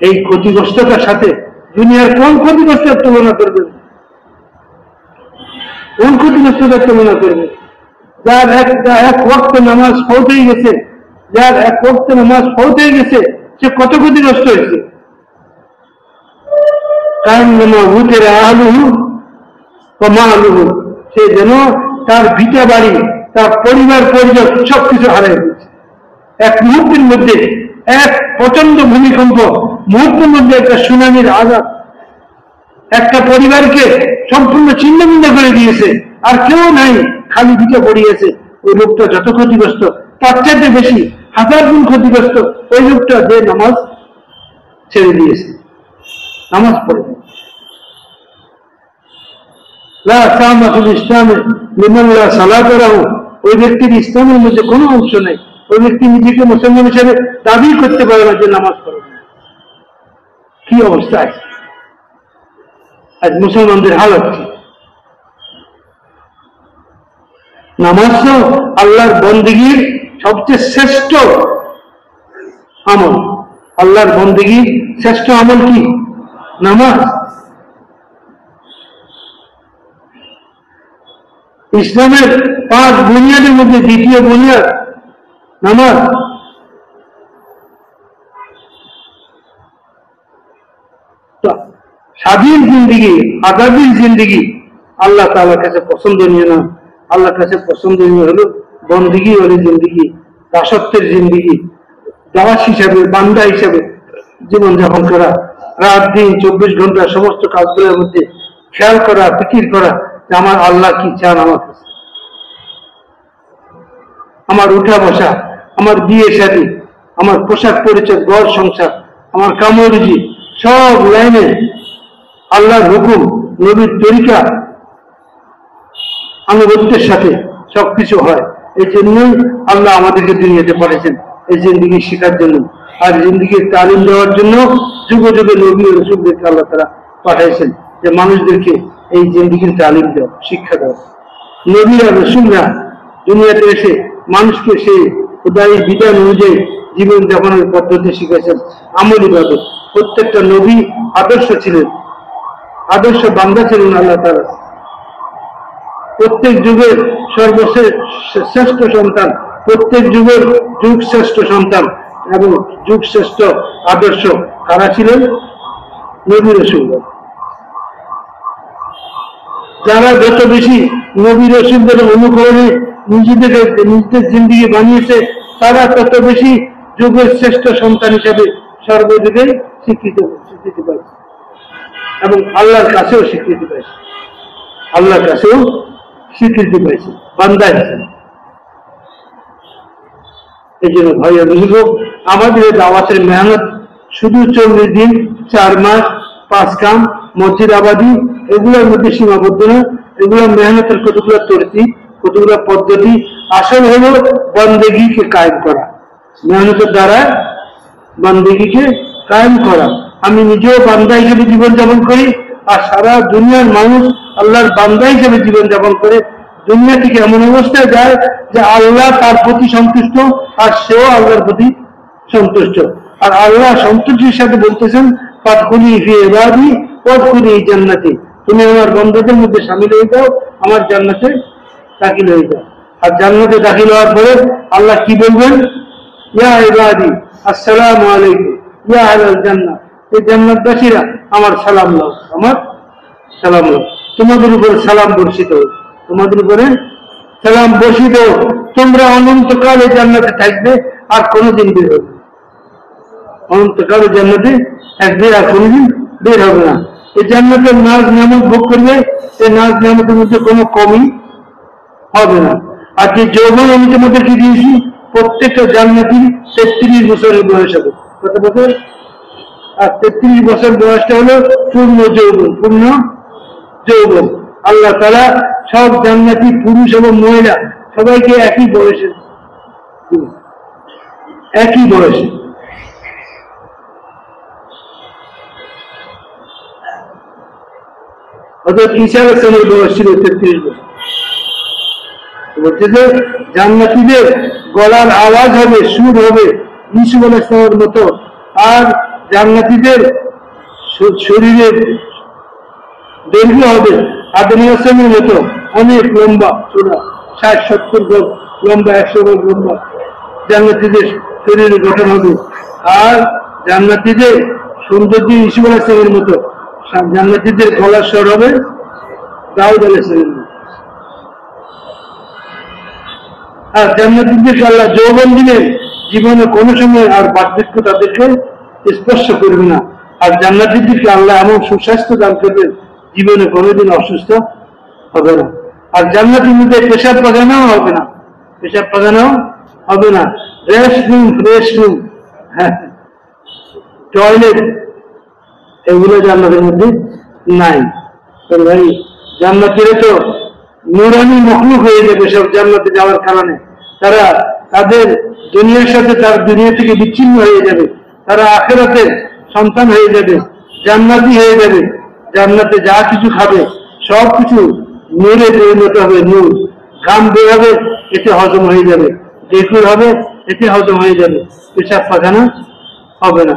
এই ক্ষতিগ্রস্ততার সাথে দুনিয়ার কোন ক্ষতিগ্রস্তের তুলনা করবে? কোন ক্ষতিগ্রস্ততার তুলনা করবে? যার এক ওয়াক্ত নামাজ ফৌত হয়ে গেছে, যার এক ওয়াক্ত নামাজ ফৌত হয়ে গেছে, সে কত ক্ষতিগ্রস্ত হয়েছে। সে যেন তার ভিটা বাড়ি, তার পরিবার পরিজন সবকিছু হারিয়ে দিয়েছে এক মুহূর্তের মধ্যে। এক প্রচন্ড ভূমিকম্প মুহূর্তের মধ্যে, একটা সুনামির আঘাত একটা পরিবারকে সম্পূর্ণ ছিন্নভিন্ন করে দিয়েছে। আর কেউ নাই, খালি ভিটা পড়িয়েছে। ওই লোকটা যত ক্ষতিগ্রস্ত, তার চাইতে বেশি 1000 গুণ ক্ষতিগ্রস্ত ওই লোকটা যে নামাজ ছেড়ে দিয়েছে, নামাজ পড়ে। ইসলামে লিমাল্লাহ সালাতাহু, ওই ব্যক্তির ইসলামের মধ্যে কোনো অংশ নেই। ওই ব্যক্তি নিজেকে মুসলমান হিসেবে দাবি করতে পারে না যে নামাজ পড়ে। কি অবস্থা আছে আজ মুসলমানদের হালত কি? নামাজ তো আল্লাহর বন্দেগীর সবচেয়ে শ্রেষ্ঠ আমল। আল্লাহর বন্দেগীর শ্রেষ্ঠ আমল কি? নামাজ। ইসলামের 5 বুনিয়াদের মধ্যে দ্বিতীয় বুনিয়াদ নামাজ। স্বাধীন জিন্দিগি, আজাদির জিন্দিগি আল্লাহ তাআলার কাছে পছন্দনীয় না। আল্লাহর কাছে পছন্দনীয় হলো বন্দিগি ওয়ালি জিন্দিগি, দাসত্বের জিন্দিগি, দাস হিসাবে, বান্দা হিসাবে জীবনযাপন করা। রাত দিন 24 ঘন্টা সমস্ত কাজগুলোর মধ্যে খেয়াল করা, ফিকির করা যে আমার আল্লাহ কি চান আমার কাছে। আমার উঠা বসা, আমার বিয়ে শাদী, আমার পোশাক পরিচয়, ঘর সংসার, আমার কামরুজি, সব লাইনে আল্লাহর হুকুম, নবীর তরিকা আনুগত্যের সাথে সবকিছু হয়। এই জন্যই আল্লাহ আমাদেরকে দুনিয়াতে পাঠিয়েছেন, এই জিন্দিগি শেখার জন্য। আর জিন্দিগির তালিম দেওয়ার জন্য যুগে যুগে নবী ও রাসূলদেরকে আল্লাহ তাআলা পাঠাইছেন যে মানুষদেরকে এই জিন্দিগির তালিম দেওয়া, শিক্ষা দেওয়া। নবী আর রাসূলরা দুনিয়াতে এসে মানুষকে সেই খোদাই বিধান অনুযায়ী জীবন যাপনের পদ্ধতি শিখেছেন, আমল ইবাদত। প্রত্যেকটা নবী আদর্শ ছিলেন, আদর্শ বান্দা ছিলেন আল্লাহ তাআলা। প্রত্যেক যুগের সর্বশ্রেষ্ঠ সন্তান, প্রত্যেক যুগের যুগ শ্রেষ্ঠ সন্তান এবং যুগ শ্রেষ্ঠ আদর্শ কারা ছিলেন? নবী রাসূলরা। যারা যত বেশি নবী রাসূলদের অনুকরণে নিজেদের জিন্দিগি বানিয়েছে, তারা তত বেশি যুগের শ্রেষ্ঠ সন্তান হিসাবে সর্বযুগে স্বীকৃতি পাইছে এবং আল্লাহর কাছেও স্বীকৃতি পাইছে। আল্লাহর কাছেও স্বীকৃতি পাইছে বান্দা হিসেবে। এই জন্য ভাইয়া বুঝব, আমাদের দাওয়াতের মেহনত শুধু 40 দিন, 4 মাস, 5 কাম, মসজিদ আবাদি এগুলোর মধ্যে সীমাবদ্ধ না। এগুলো মেহনতের কতগুলো তরতিব, কতগুলো পদ্ধতি। আসল হলো বন্দেগীকে কায়েম করা, মেহনতের দ্বারা বন্দেগীকে কায়েম করা। আমি নিজেও বান্দা হিসেবে জীবনযাপন করি, আর সারা দুনিয়ার মানুষ আল্লাহর বান্দা হিসেবে জীবনযাপন করে। দুনিয়া থেকে এমন অবস্থায় যায় যে আল্লাহ তার প্রতি সন্তুষ্ট আর সেও আল্লাহর প্রতি সন্তুষ্ট। আর আল্লাহ সন্তুষ্টির সাথে বলতেছেন, ফাদখুলি ফি ইবাদি ওয়াদখুলি জান্নাতি, তুমি আমার বন্দাদের মধ্যে শামিল হয়ে যাও, আমার জান্নাতে দাখিল হয়ে যাও। আর জান্নাতে দাখিল হওয়ার পরে আল্লাহ কি বলবেন? ইয়া ইবাদি আসসালামু আলাইকুম ইয়া আহলাল জান্নাহ, এই জান্নাতবাসীরা আমার সালাম নাও, আমার সালাম নাও। তোমাদের উপর সালাম বর্ষিত হোক, তোমাদের উপরে সালাম বর্ষিত হোক। তোমরা অনন্তকাল এই জান্নাতে থাকবে, আর কোনোদিন বের হবে না। অনন্তকাল জান্নাতে থাকবে, আর কোনোদিন বের হবে না। এই জান্নাতের নাজ নিয়ামত ভোগ করবে, এই নাজ নিয়ামতের মধ্যে কোনো কমই হবে না। আর যে যৌবন আমি তোমাদেরকে দিয়েছি, প্রত্যেকটা জান্নাতি 33 বছরের বয়স হবে। কত বছর? আর 33 বছর বয়সটা হলো পূর্ণ যৌবন। পূর্ণ যৌবন আল্লাহ তাআলা সব জান্নাতি পুরুষ এবং মহিলা সবাইকে একই বয়সে, একই বয়সে। অর্থাৎ ঈসা আলাইহিস সালামের বয়স ছিল 33 বছর। বলছে যে জান্নাতীদের গলার আওয়াজ হবে, সুর হবে ইউসুফ আলাইহিস সালামের মতো, আর জান্নাতীদের শরীরের দৈর্ঘ্য হবে আদম আলাইহিস সালামের মতো, অনেক লম্বা, চূড়া 60-70 গজ লম্বা, 100 গজ লম্বা জান্নাতীদের শরীরের গঠন হবে। আর জান্নাতীদের সৌন্দর্য ইউসুফ আলাইহিস সালামের মতো, জান্নাতীদের গলার স্বর হবে দাউদ আলাইহিস সালামের মতো। আর জান্নাতীদেরকে আল্লাহ যৌবন দিলেন, জীবনে কোনো সময় আর বার্ধক্য তাদেরকে স্পর্শ করবে না। আর জান্নাতীদেরকে আল্লাহ এমন সুস্বাস্থ্য দান করবেন, জীবনে কোনোদিন অসুস্থ হবে না। আর জান্নাতের মধ্যে পেশাব পায়খানাও হবে না, পেশাব পায়খানাও হবে না। রেস্ট রুম, ফ্রেশ রুম, হ্যাঁ, টয়লেট, এগুলো জান্নাতের মধ্যে নাই। তো ভাই জান্নাতীরা তো নুরানি মখলুক হয়ে যাবে সব জান্নাতে যাওয়ার কারণে। তারা তাদের দুনিয়ার সাথে তার দুনিয়া থেকে বিচ্ছিন্ন হয়ে যাবে, তারা আখিরাতের সন্তান হয়ে যাবে, জান্নাতি হয়ে যাবে। জান্নাতে যা কিছু খাবে সব কিছু নূরে পরিণত হবে। নূর, ঘাম বের হবে, এতে হজম হয়ে যাবে, দেখুর হবে, এতে হজম হয়ে যাবে, পেশাব পায়খানা হবে না।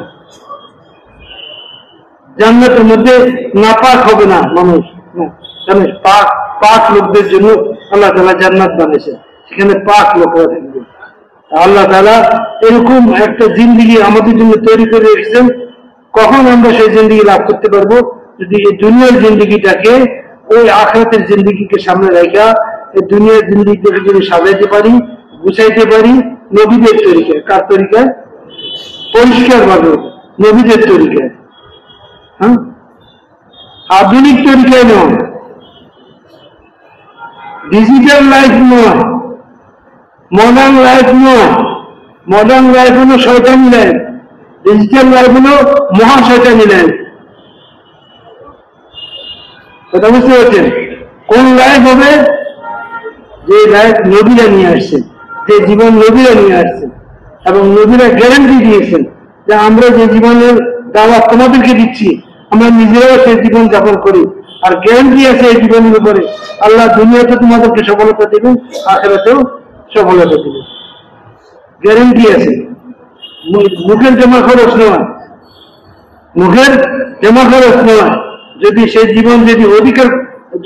জান্নাতের মধ্যে নাপাক হবে না মানুষ, জানিস পাক পাক লোকদের জন্য আল্লাহ তাআলা জান্নাত বানিয়েছে, সেখানে পাক লোকরা থাকবে। আল্লাহ তাআলা এরকম একটা জিন্দেগি আমাদের জন্য তৈরি করে রেখেছেন। কখন আমরা সেই জিন্দেগি লাভ করতে পারবো? যদি এই দুনিয়ার জিন্দেগিটাকে ওই আখিরাতের জিন্দেগিকে সামনে রাখা, এই দুনিয়ার জিন্দেগিটাকে যদি সাজাইতে পারি, গুছাইতে পারি নবীদের তরিকায়। কার তরিকায়? পরিষ্কার ভাবে নবীদের তরিকায়, হ্যাঁ, আধুনিক তরিকায় নয়, ডিজিটাল লাইফ নয়, মডার্ন লাইফ নয়। মডার্ন লাইফ হলো শয়তানি লাইফ, ডিজিটাল লাইফ হলো মহা শয়তানি লাইফ। কথা বুঝতে পারছেন? কোন লাইফ হবে? যে লাইফ নবীরা নিয়ে আসছেন, যে জীবন নবীরা নিয়ে আসছেন, এবং নবীরা গ্যারান্টি দিয়েছেন যে আমরা যে জীবনের দাওয়াত তোমাদেরকে দিচ্ছি, আমরা নিজেরাও সেই জীবন যাপন করি। আর গ্যারান্টি আছে এই জীবনের উপরে, আল্লাহ দুনিয়াতে তোমাদেরকে সফলতা দেবেন, আখিরাতেও সফলতা দেবেন, গ্যারান্টি আছে। মুখের জমা খরচ নয়, মুখের জমা খরচ নয়। যদি সেই জীবন যদি অধিকার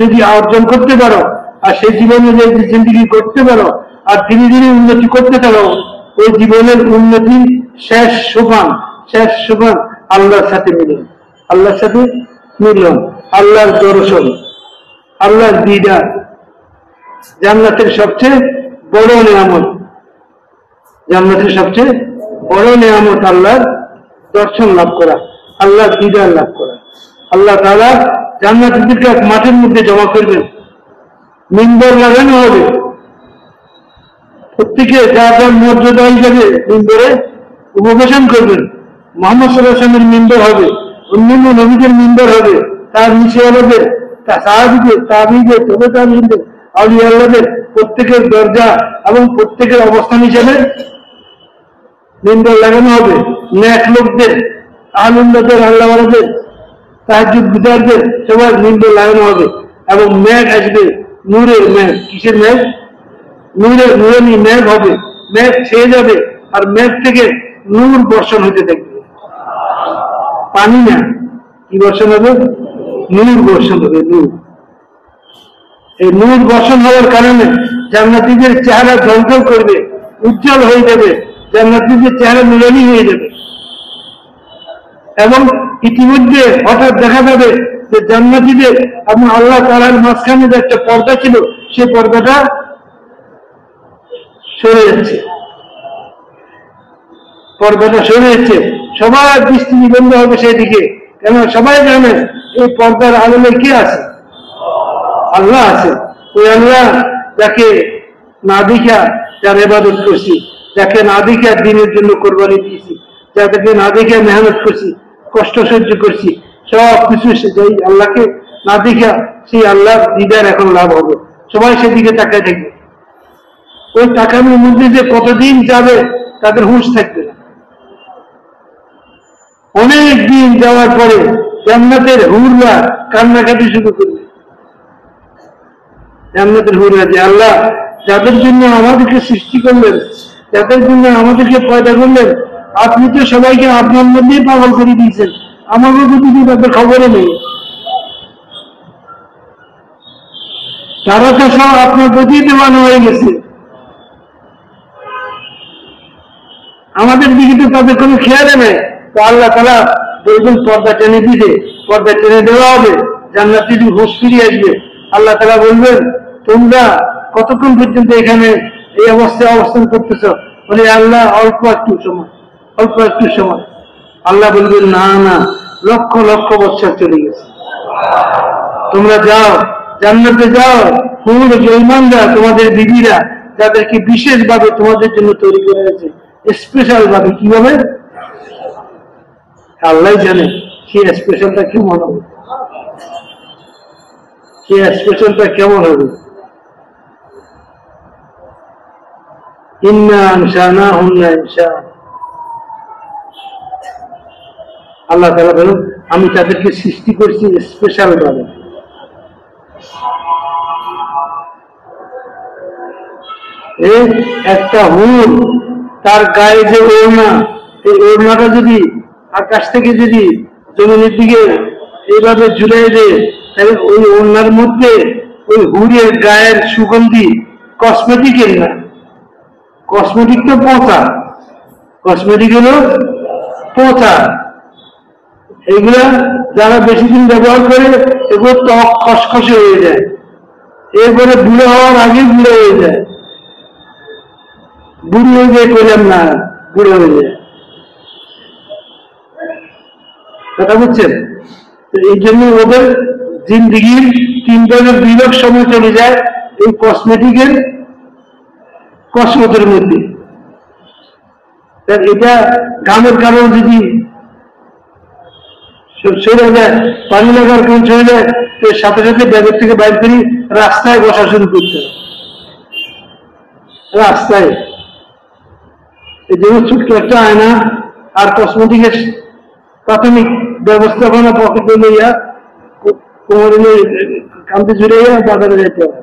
যদি অর্জন করতে পারো, আর সেই জীবনে যদি জিন্দেগি করতে পারো, আর ধীরে ধীরে উন্নতি করতে পারো, ওই জীবনের উন্নতি শেষ সোপান আল্লাহর সাথে মিলন, আল্লাহর সাথে মিলন, আল্লাহর দর্শন, আল্লাহর দিদার। জান্নাতের সবচেয়ে বড় নিয়ামত, জান্নাতের সবচেয়ে বড় নিয়ামত আল্লাহর দর্শন লাভ করা, আল্লাহর দিদার লাভ করা। আল্লাহ তাআলা জান্নাতীদেরকে এক মাঠের মধ্যে জমা করবেন, মিম্বর লাগানো হবে, প্রত্যেকে যার যার মর্যাদা হিসাবে মিম্বরে উপবেশন করবেন। মুহাম্মদ সাল্লাল্লাহু আলাইহি ওয়াসাল্লামের মিম্বর হবে, অন্যান্য নবীদের মিম্বর হবে, তার নিচে হবে সাহাবীদের, তাবিঈদের, তবে তাবিঈদের, আউলিয়া আল্লাহদের প্রত্যেকের দরজা এবং প্রত্যেকের অবস্থান হিসেবে মিম্বর লাগানো হবে। নেক লোকদের, আলেমদের, আল্লাহওয়ালাদের, তাহাজ্জুদ গুজারদের সবার মিম্বর লাগানো হবে। এবং মেঘ আসবে, নূরের মেঘ। কিসের মেঘ? নুরানি মেঘ হবে, মেঘ ছেয়ে যাবে, আর মেঘ থেকে নূর বর্ষণ হতে থাকবে। পানি না, কি বর্ষণ হবে? নূর বর্ষণ হবে, নূর। এই নূর বর্ষণ হওয়ার কারণে জান্নাতীদের চেহারা ঝলঝল করবে, উজ্জ্বল হয়ে যাবে, জান্নাতীদের চেহারা নুরানি হয়ে যাবে। এবং ইতিমধ্যে হঠাৎ দেখা যাবে যে জান্নাতীদের এবং আল্লাহ তাআলার মাঝখানে যে একটা পর্দা ছিল, সেই পর্দাটা সরে যাচ্ছে, পর্দাটা সরে যাচ্ছে। সবার দৃষ্টি নিবন্ধ হবে সেই দিকে, কেন সবাই জানে এই পর্দার আড়ালে কে আছে? আল্লাহ আছে। ওই আল্লাহ যাকে না দেখা যার ইবাদত করছি, যাকে না দেখা দিনের জন্য কোরবানি দিয়েছি, যাদেরকে না দেখে মেহনত করছি, কষ্ট সহ্য করছি, সব কিছু যাই আল্লাহকে না দেখা, সেই আল্লাহর দিদার এখন লাভ হবে। সবাই সেদিকে তাকায় থাকবে। ওই তাকানোর মধ্যে যে কতদিন যাবে তাদের হুঁশ থাকবে না। অনেক দিন যাওয়ার পরে জান্নাতের হুররা কান্নাকাটি শুরু করবে। জান্নাতের হুররা, যে আল্লাহ যাদের জন্য আমাদেরকে সৃষ্টি করলেন, যাদের জন্য আমাদেরকে পয়দা করলেন, আপনি তো সবাইকে আপনার মধ্যেই পাগল করে দিয়েছেন, আমাকে যদি তাদের খবরে নেই। তারা তো সব আপনার প্রতি দেওয়ানো হয়ে গেছে, আমাদের দিকে তো তাদের কোনো খেয়াল নেই। তো আল্লাহ তাআলা বলবেন পর্দা টেনে দিতে, পর্দা টেনে দেওয়া হবে, জান্নাতে হুঁশ ফিরিয়ে আসবে। আল্লাহ তাআলা বলবেন তোমরা কতক্ষণ পর্যন্ত এখানে এই অবস্থায় অবস্থান করতেছ? বলে আল্লাহ অল্প একটু সময়, অল্প একটু সময়। আল্লাহ বলবেন না না, লক্ষ লক্ষ বছর চলে গেছে, তোমরা যাও, জান্নাতে যাও। হুর জয়মানরা, তোমাদের বিবিরা, যাদেরকে বিশেষভাবে তোমাদের জন্য তৈরি করা হয়েছে, স্পেশাল ভাবে। কিভাবে? আল্লাহ জানে সেই স্পেশালটা কেমন হবে, সেই স্পেশালটা কেমন হবে। ইন্না আনশানাহুন্না ইনশা। আল্লাহ তাআলা বলেন আমি তাদেরকে সৃষ্টি করছি স্পেশাল ভাবে। একটা হুর, তার গায়ে যে ওড়না, এই ওড়নাটা যদি আকাশ থেকে যদি জমিনের দিকে এইভাবে ঝুলিয়ে দেয়, তাহলে ওই ওড়নার মধ্যে ওই হুরের গায়ের সুগন্ধি কসমেটিকের না। কসমেটিক তো পচা, কসমেটিক হলো পচা। এগুলা যারা বেশি দিন ব্যবহার করে এগুলো ত্বক খসখসে হয়ে যায়, এরপরে বুড়ো হওয়ার আগে বুড়ো হয়ে যায়, বুড়ি হয়ে যায়, করলাম না, বুড়ো হয়ে যায়। কথা বুঝছেন? এই জন্য ওদের জিন্দিগির 3 ভাগের 2 ভাগ সময় চলে যায় এই কসমেটিকের কসমতের মধ্যে। এটা ঘামের কারণে যদি সরে যায়, পানি লাগার কারণ সরে যায়, তো সাথে সাথে ব্যাগের থেকে বাইর করি রাস্তায় বসা শুরু করতে হবে। রাস্তায় এই জন্য ছোট্ট একটা আয়না আর কসমেটিকের প্রাথমিক ব্যবস্থাপনা পকেটে লইয়া, কোমরে কান্দে ঝুলাইয়া বাজারে যেতে হবে।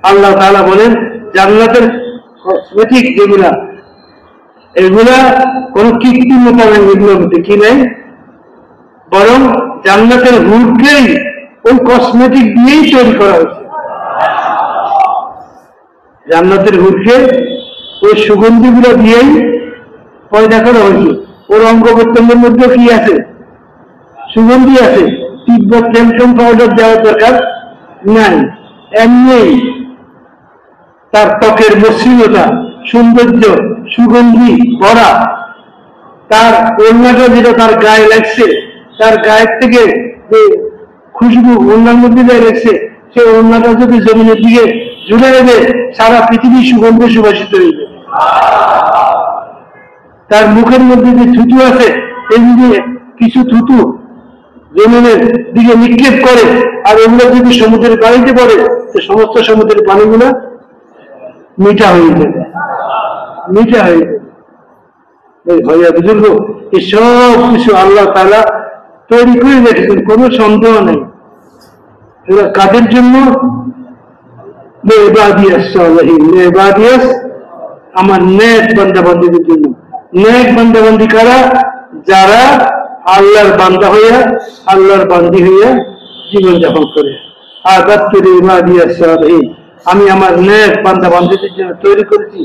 আল্লাহ তাআলা বলেন জান্নাতের কসমেটিক যেগুলা, এগুলা কোন কৃত্রিমতা নেই, এগুলোর মধ্যে কি নেই, বরং জান্নাতের হুরকেই ওই কসমেটিক দিয়েই তৈরি করা হয়েছে। জান্নাতের হুরকে ওই সুগন্ধি গুলো দিয়েই পয়দা করা হয়েছে। ওর অঙ্গ প্রত্যঙ্গের মধ্যে কি আছে? সুগন্ধি আছে। তীব্র ক্যালসিয়াম পাউডার দেওয়ার দরকার নাই, এমনি তার ত্বকের মসৃণতা, সৌন্দর্য, সুগন্ধি ভরা। তার ওড়নাটা যেটা তার গায়ে লাগছে, তার গায়ের থেকে যে খুশবু ওড়নার মধ্যে গায়ে লাগছে, সেই ওড়নাটা যদি জমিনের দিকে ঝুলে দেবে, সারা পৃথিবী সুগন্ধে সুবাসিত হয়ে যাবে। তার মুখের মধ্যে যে থুতু আছে, এই যদি কিছু থুতু জমিনের দিকে নিক্ষেপ করে আর এগুলো যদি সমুদ্রের পানিতে পড়ে, তো সমস্ত সমুদ্রের পানিগুলো মিঠা হয়ে যাবে, মিঠা হয়ে যাবে। ভাইয়া বুজুর্গ, এই সব কিছু আল্লাহ তাআলা তৈরি করে রেখেছেন, কোনো সন্দেহ নেই। এরা কাদের জন্য? আমার নেক বান্দাবান্দীদের জন্য। নেক বান্দাবান্দী কারা? যারা আল্লাহর বান্দা হইয়া, আল্লাহর বান্দি হইয়া জীবনযাপন করে। আমি আমার নেক বান্দাবান্দীদের জন্য তৈরি করেছি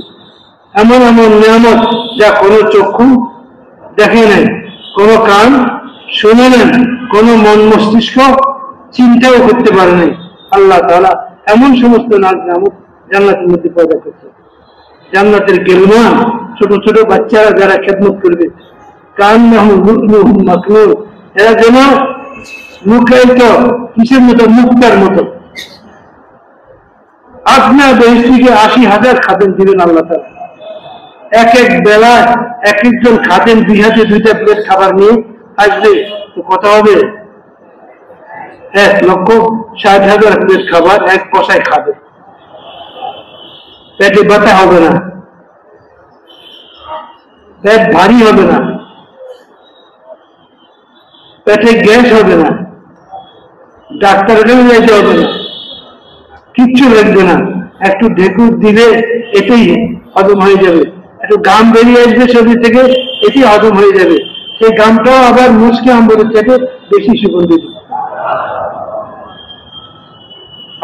এমন এমন নিয়ামত যা কোনো চক্ষু দেখে নাই, কোনো কান শুনে নেন, কোনো মন মস্তিষ্ক চিন্তাও করতে পারে নাই। আল্লাহ তাআলা এমন সমস্ত নাজ নিয়ামত জান্নাতের মধ্যে পয়দা করছে। জান্নাতের গেলমান, ছোট ছোট বাচ্চারা যারা খেদমত করবে, মাকনুন, এরা যেন মুখায়িত কিসের মতো, মুক্তার মতো। আপনার বেহেশতিকে 80,000 খাদেম দিবেন আল্লাহ তাআলা। এক এক বেলা এক একজন খাদেম 2 হাতে 2টা প্লেট খাবার নিয়ে আসবে, তো কথা হবে 1,60,000 প্লেট খাবার এক পয়সায় খাবে। পেটে ব্যথা হবে না, পেট ভারী হবে না, পেটে গ্যাস হবে না, ডাক্তার যাইতে হবে না, কিচ্ছু লাগবে না। একটু ঢেকুর দিলে এটাই হজম হয়ে যাবে, একটু গাম বেরিয়ে আসবে শরীর থেকে, এটি হজম হয়ে যাবে। সেই গামটাও আবার মুসকে আম্বরের থেকে বেশি সুগন্ধিত।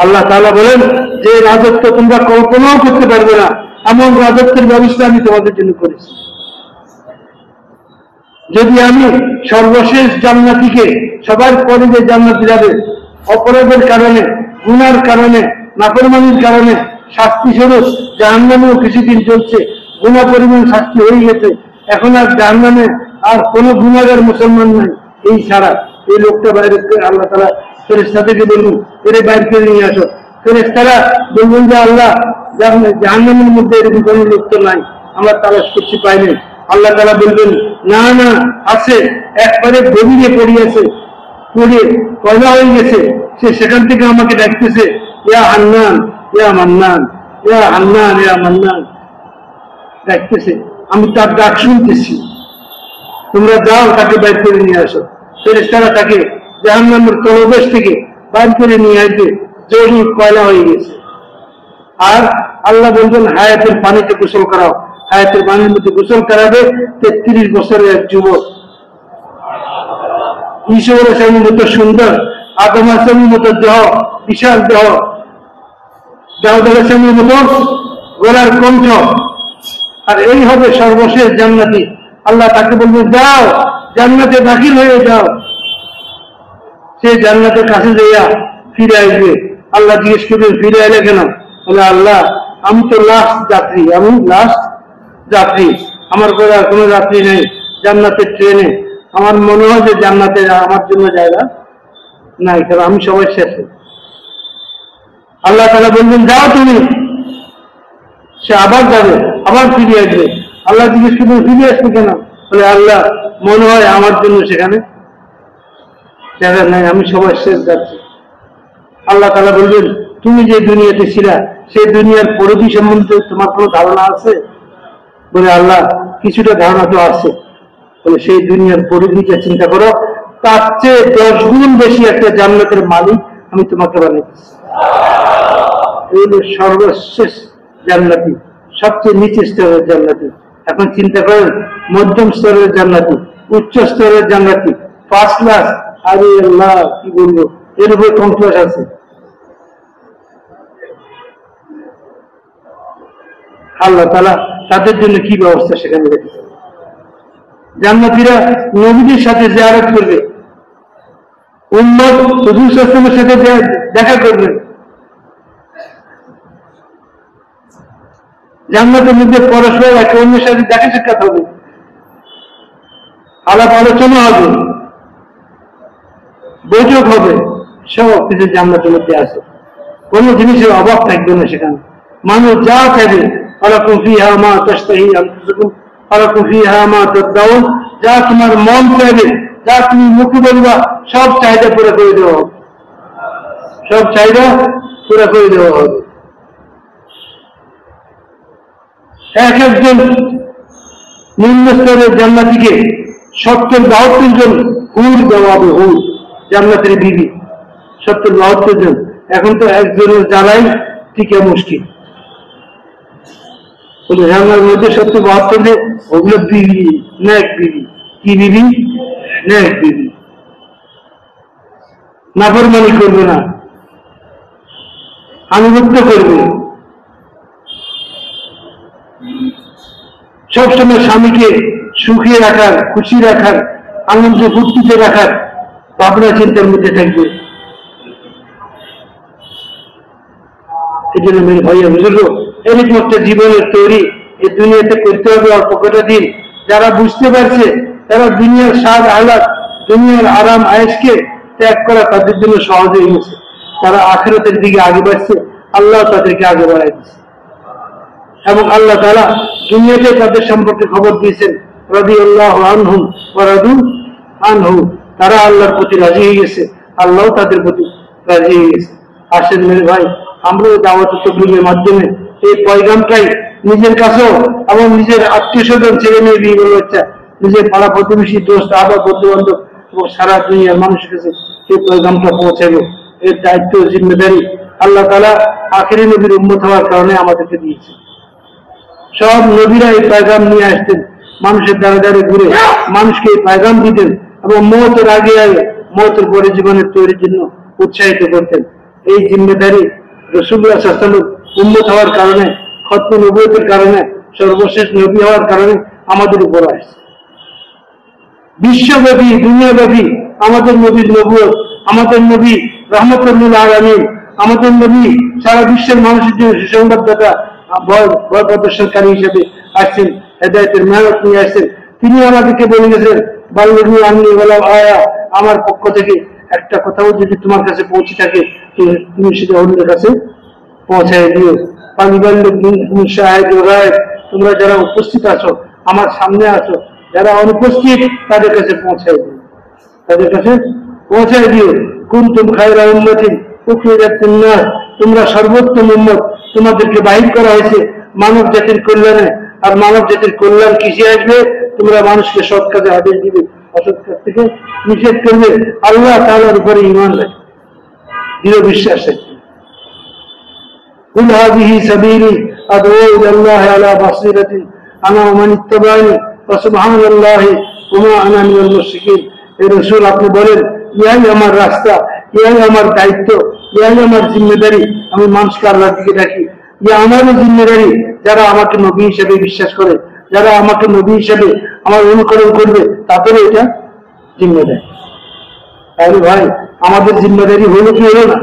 আল্লাহ তাআলা বলেন যে রাজত্ব তোমরা কল্পনাও করতে পারবে না, এমন রাজত্বের ব্যবস্থা আমি তোমাদের জন্য করেছি। যদি আমি সর্বশেষ জান্নাতীকে, সবার পরে যে জান্নাতে যাবে, অপরাধের কারণে, গুনার কারণে, নাফরমানির কারণে শাস্তি স্বরূপ জাহান্নামেও কিছুদিন চলছে, গুনাহ পরিমাণ শাস্তি হয়ে গেছে, এখন আর জাহান্নামে আর কোনো গুনাহগার মুসলমান নাই, এই ছাড়া এই লোকটা বাইরে, আল্লাহ তাআলা ফেরেশতাদেরকে বলুন এর বাইরে করে নিয়ে আসো। ফেরেশতারা বলবেন যে আল্লাহ, জাহান্নামের মধ্যে এরকম কোনো লোক তো নাই, আমরা তালাশ করছি পাইনি। আল্লাহ তাআলা বলবেন না না আছে, একবারে গভীরে পড়িয়েছে, পড়ে পয়দা হয়ে গেছে, সে সেখান থেকে আমাকে ডাকতেছে, ইয়া হান্নান ইয়া মান্নান, ইয়া হান্নান ইয়া মান্নান ডাকতেছে, আমি তার ডাক শুনতেছি, তোমরা যাও তাকে বাইর করে নিয়ে আসো। ফেরেশতারা তাকে জাহান্নামের তলদেশ থেকে বাইর করে নিয়ে আসবে, জড়ি কয়লা হয়ে গেছে। আর আল্লাহ বলবেন হায়াতের পানিতে গোসল করাও, হায়াতের পানির মধ্যে গোসল করাবে 33 বছরের এক যুবক, ঈসা আলাইহিসসালামের মতো সুন্দর, আদম আলাইহিসসালামের মতো দেহ, বিশাল দেহ, দাউদ আলাইহিসসালামের মতো গলার কণ্ঠ, আর এই হবে সর্বশেষ জান্নাতি। আল্লাহ তাকে বলবেন যাও জান্নাতে দাখিল হয়ে যাও। সে জান্নাতের কাছে যাইয়া ফিরে আসবে। আল্লাহ জিজ্ঞেস করবেন ফিরে এলে কেন? বলে আল্লাহ আমি তো লাস্ট যাত্রী, আমি লাস্ট যাত্রী, আমার করে আর কোনো যাত্রী নেই জান্নাতের ট্রেনে। আমার মনে হয় যে জান্নাতে আমার জন্য জায়গা নাই, কারণ আমি সবাই শেষে। আল্লাহ তাআলা বলবেন যাও তুমি। সে আবার যাবে, আবার ফিরে আসবে। আল্লাহ জিজ্ঞেস করবেন ফিরে আসবে কেন? বলে আল্লাহ মনে হয় আমার জন্য সেখানে জায়গা নাই, আমি সবাই শেষ যাচ্ছি। আল্লাহ তাআলা বলবেন তুমি যে দুনিয়াতে ছিলা সেই দুনিয়ার পরিধি সম্বন্ধে তোমার কোনো ধারণা আছে? বলে আল্লাহ কিছুটা ধারণা তো আছে। বলে সেই দুনিয়ার পরিধিটা চিন্তা করো, তার চেয়ে 10 গুণ বেশি একটা জান্নাতের মালিক আমি তোমাকে বানিয়েছি। এই সর্বশেষ জান্নাতি, সবচেয়ে নিচু স্তরের জান্নাতি। এখন চিন্তা করেন মধ্যম স্তরের জান্নাতি, উচ্চ স্তরের জান্নাতি, 5 ক্লাস, আরে আল্লাহ কি বলবো, এর উপরে কম ক্লাস আছে। আল্লাহ তাআলা তাদের জন্য কি ব্যবস্থা সেখানে রেখেছে। জান্নাতীরা নবীদের সাথে জিয়ারত করবে, উম্মত হুজুর সাল্লাল্লাহু আলাইহি ওয়াসাল্লামের সাথে দেখা করবেন। জান্নাতের মধ্যে পরস্পর একে অন্যের সাথে দেখা সাক্ষাৎ হবে, আলাপ আলোচনা হবে, বৈঠক হবে, সব কিছু জান্নাতের মধ্যে আছে। কোন জিনিসের অভাব থাকবে না সেখানে। মানুষ যা চাইবে, ওয়ালাকুম ফিহা মা তাশতাহি আনফুসুকুম ওয়ালাকুম ফিহা মা তাদউন, যা তোমার মন চাইবে, যা তুমি মুখে বলবা, সব চাহিদা পুরো করে দেওয়া হবে, সব চাহিদা পুরো করে দেওয়া হবে। এক একজন নিম্ন স্তরের জান্নাতীকে 70-72 জন হুর দেওয়া হবে, হুর, জান্নাতের বিবি 70-72 জন। এখন তো একজনের জ্বালাই টিকা মুশকিল। বলে জান্নার মধ্যে 70-72 জন, ওগুলো বিবি, নেক বিবি। কি বিবি? নেক বিবি। নাফরমানি করবে না, আনুগত্য করবে, সবসময় স্বামীকে সুখে রাখার, খুশি রাখার, আনন্দ ফুর্তিতে রাখার ভাবনা চিন্তার মধ্যে থাকবে। এই জন্য মেরে ভাইয়া বুঝল, এরকম একটা জীবনের তৈরি এই দুনিয়াতে করতে হবে অল্প কটা দিন। যারা বুঝতে পারছে তারা দুনিয়ার স্বাদ আহ্লাদ, দুনিয়ার আরাম আয়েশকে ত্যাগ করা তাদের জন্য সহজ হয়ে গেছে। তারা আখিরাতের দিকে আগে বাড়ছে, আল্লাহ তাদেরকে আগে বাড়াই দিচ্ছে। এবং আল্লাহ তাআলা দুনিয়াতে তাদের সম্পর্কে খবর দিয়েছেন, রাদিয়াল্লাহু আনহুম ওয়া রাদু আনহু, তারা আল্লাহর প্রতি রাজি হয়ে গেছে, আল্লাহ তাদের প্রতি রাজি হয়ে গেছে। আসেন মেরে ভাই, আমরা দাওয়াত তাবলীগের মাধ্যমে এই পয়গামটাই নিজের কাছেও এবং নিজের আত্মীয় স্বজন, ছেলে মেয়ে, বিয়ে বাচ্চা, নিজের পাড়া প্রতিবেশী, দোস্ত, আবার বন্ধু বান্ধব এবং সারা দুনিয়ার মানুষের কাছে এই পয়গামটা পৌঁছাবে। এর দায়িত্ব, জিম্মেদারি আল্লাহ তাআলা আখিরি নবীর উম্মত হওয়ার কারণে আমাদেরকে দিয়েছে। সব নবীরা এই পয়গাম নিয়ে আসতেন, মানুষের দ্বারা দ্বারে ঘুরে মানুষকে এই পয়গাম দিতেন এবং মওতের আগে আগে মওতের পরে জীবনের তৈরির জন্য উৎসাহিত করতেন। এই জিম্মেদারি রাসূলুল্লাহ সাল্লাল্লাহু আলাইহি ওয়াসাল্লাম উম্মত হওয়ার কারণে, খতমে নবুয়তের কারণে, সর্বশেষ নবী হওয়ার কারণে আমাদের উপর আসছে। বিশ্বব্যাপী দুনিয়াব্যাপী আমাদের নবীর নবুয়ত, আমাদের নবী রহমতুল্লিল আলামিন, আমাদের নবী সারা বিশ্বের মানুষের জন্য সুসংবাদদাতা, ভয় প্রদর্শনকারী হিসেবে আসছেন, হেদায়েতের মেহনত নিয়ে আসছেন। তিনি আমাদেরকে বলে গেছেন, বাল্লুনি আননি বলা আয়া, আমার পক্ষ থেকে একটা কথাও যদি তোমার কাছে পৌঁছে থাকে তুমি সেটা অন্যের কাছে পৌঁছায় দিও। তোমরা যারা উপস্থিত আছো, আমার সামনে আছো, যারা অনুপস্থিত তাদের কাছে পৌঁছায় দিও, তাদের কাছে পৌঁছায় দিও। কুনতুম খায়রা উম্মাতিন উখরিজাত লিন-নাস, তোমরা সর্বোত্তম উম্মত, তোমাদেরকে বাহির করা হয়েছে মানব জাতির কল্যাণে। আর মানব জাতির কল্যাণ কিসে আসবে? তোমরা মানুষকে সৎ কাজে আদেশ দিবে, অসৎ কাজ থেকে নিষেধ করবে, আল্লাহ তাআলার উপরে ঈমান রাখবে, দৃঢ় বিশ্বাস রাখবে। কুল হাযিহি সাবিলি আদউ ইলাল্লাহি আলা বাসীরাতিন আনা ওয়া মান ইত্তাবা'আনি ওয়া সুবহানাল্লাহি ওয়া মা আনা মিনাল মুশরিকিন। হে রাসূল, আপনি বলেন, ইহাই আমার রাস্তা, ইহাই আমার দায়িত্ব, ইহাই আমার জিম্মেদারি, আমি মানুষকে আল্লাহর দিকে ডাকি। ইয়া আমারও জিম্মেদারি, যারা আমাকে নবী হিসেবে বিশ্বাস করে, যারা আমাকে নবী হিসেবে আমার অনুকরণ করবে, তাদেরও এটা জিম্মেদারি। তাহলে ভাই, আমাদের জিম্মেদারি হলো কি হলো না?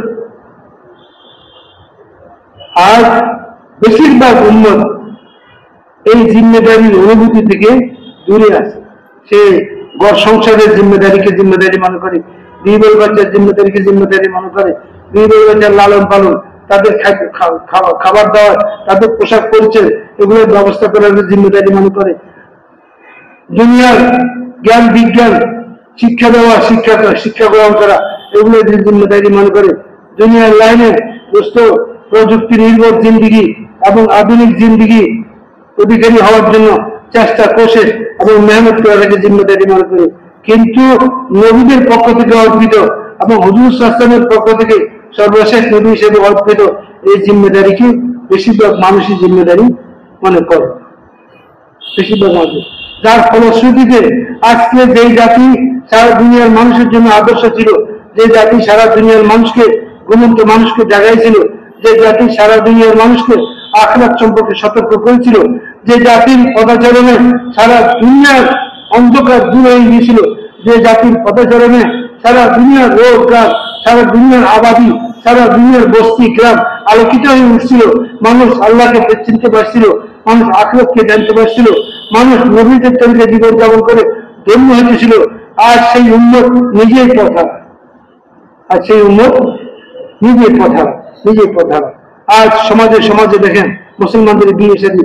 আর বেশিরভাগ উম্মত এই জিম্মেদারি অনুভূতি থেকে দূরে আছে। সে ঘর সংসারের জিম্মেদারিকে জিম্মেদারি মনে করে, বিবি বাচ্চার জিম্মেদারিকে জিম্মেদারি মনে করে, বিবি বাচ্চার লালন পালন, তাদের খাবার দাবার, তাদের পোশাক পরিচয়, এগুলোর ব্যবস্থা করার জিম্মেদারি মনে করে। দুনিয়ার জ্ঞান বিজ্ঞান শিক্ষা দেওয়া, শিক্ষা গ্রহণ করা, এগুলো জিম্মেদারি মনে করে। দুনিয়ার লাইনে প্রযুক্তি নির্ভর জিন্দিগি এবং আধুনিক জিন্দিগি অধিকারী হওয়ার জন্য চেষ্টা, কোশিশ এবং মেহনত করাটাকে জিম্মেদারি মনে করে। কিন্তু নবীদের পক্ষ থেকে অর্পিত এবং হুজুর সাল্লাল্লাহু আলাইহি ওয়াসাল্লামের পক্ষ থেকে সর্বশেষ নবী হিসেবে অর্পিত এই জিম্মেদারিকে বেশিরভাগ মানুষই জিম্মেদারি মনে করে, বেশিরভাগ মানুষ। যার ফলশ্রুতিতে আজকে যেই জাতি সারা দুনিয়ার মানুষের জন্য আদর্শ ছিল, যে জাতি সারা দুনিয়ার মানুষকে, ঘুমন্ত মানুষকে জাগাইছিল, যে জাতি সারা দুনিয়ার মানুষকে আখিরাত সম্পর্কে সতর্ক করেছিল, যে জাতির পদাচরণে সারা দুনিয়ার অন্ধকার দূর হয়ে গিয়েছিল, যে জাতির পদাচরণে সারা দুনিয়ার রোগ গ্রাম, সারা দুনিয়ার আবাদি, সারা দুনিয়ার বস্তি গ্রাম আলোকিত হয়ে উঠছিল, মানুষ আল্লাহকে চিনতে পারছিল, মানুষ আখিরাতকে জানতে পারছিল, মানুষ নবীদের তরিকে জীবন যাপন করে ধন্য হতেছিল। আজ সেই উম্মত নিজেই পথা, আজ সেই উম্মত নিজেই পথা। আজ সমাজে দেখেন মুসলমানদের বিয়ে শাদী,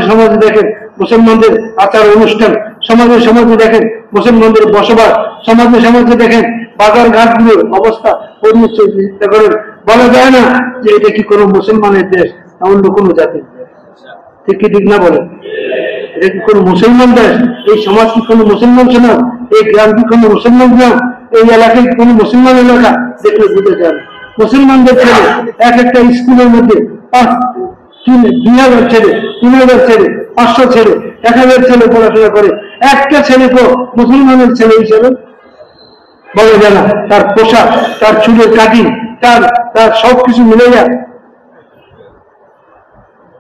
সমাজে দেখেন মুসলমানদের আচার অনুষ্ঠান, সমাজে দেখেন মুসলমানদের বসবাস, সমাজে দেখেন বাজার ঘাটগুলোর অবস্থা, পরিচয় চিন্তা করেন, বলা যায় না যে এটা কি কোনো মুসলমানের দেশ না অন্য কোনো জাতির দেশ। ঠিক কি ঠিক না বলেন? এটা কি কোনো মুসলমান দেশ? এই সমাজ কি কোনো মুসলমান সমাজ? এই গ্রাম কি কোনো মুসলমান গ্রাম? এই এলাকায় কোনো মুসলমান এলাকা? দেখলে বুঝে যান মুসলমানদের ছেলে এক একটা স্কুলের মধ্যে 2000 ছেলে, 3000 ছেলে, 500 ছেলে, 1000 ছেলে পড়াশোনা করে, একটা ছেলে তো মুসলমানের ছেলে হিসেবে বলা যায় না। তার পোশাক, তার চুলের কাটিং, তার সবকিছু মিলে যায়,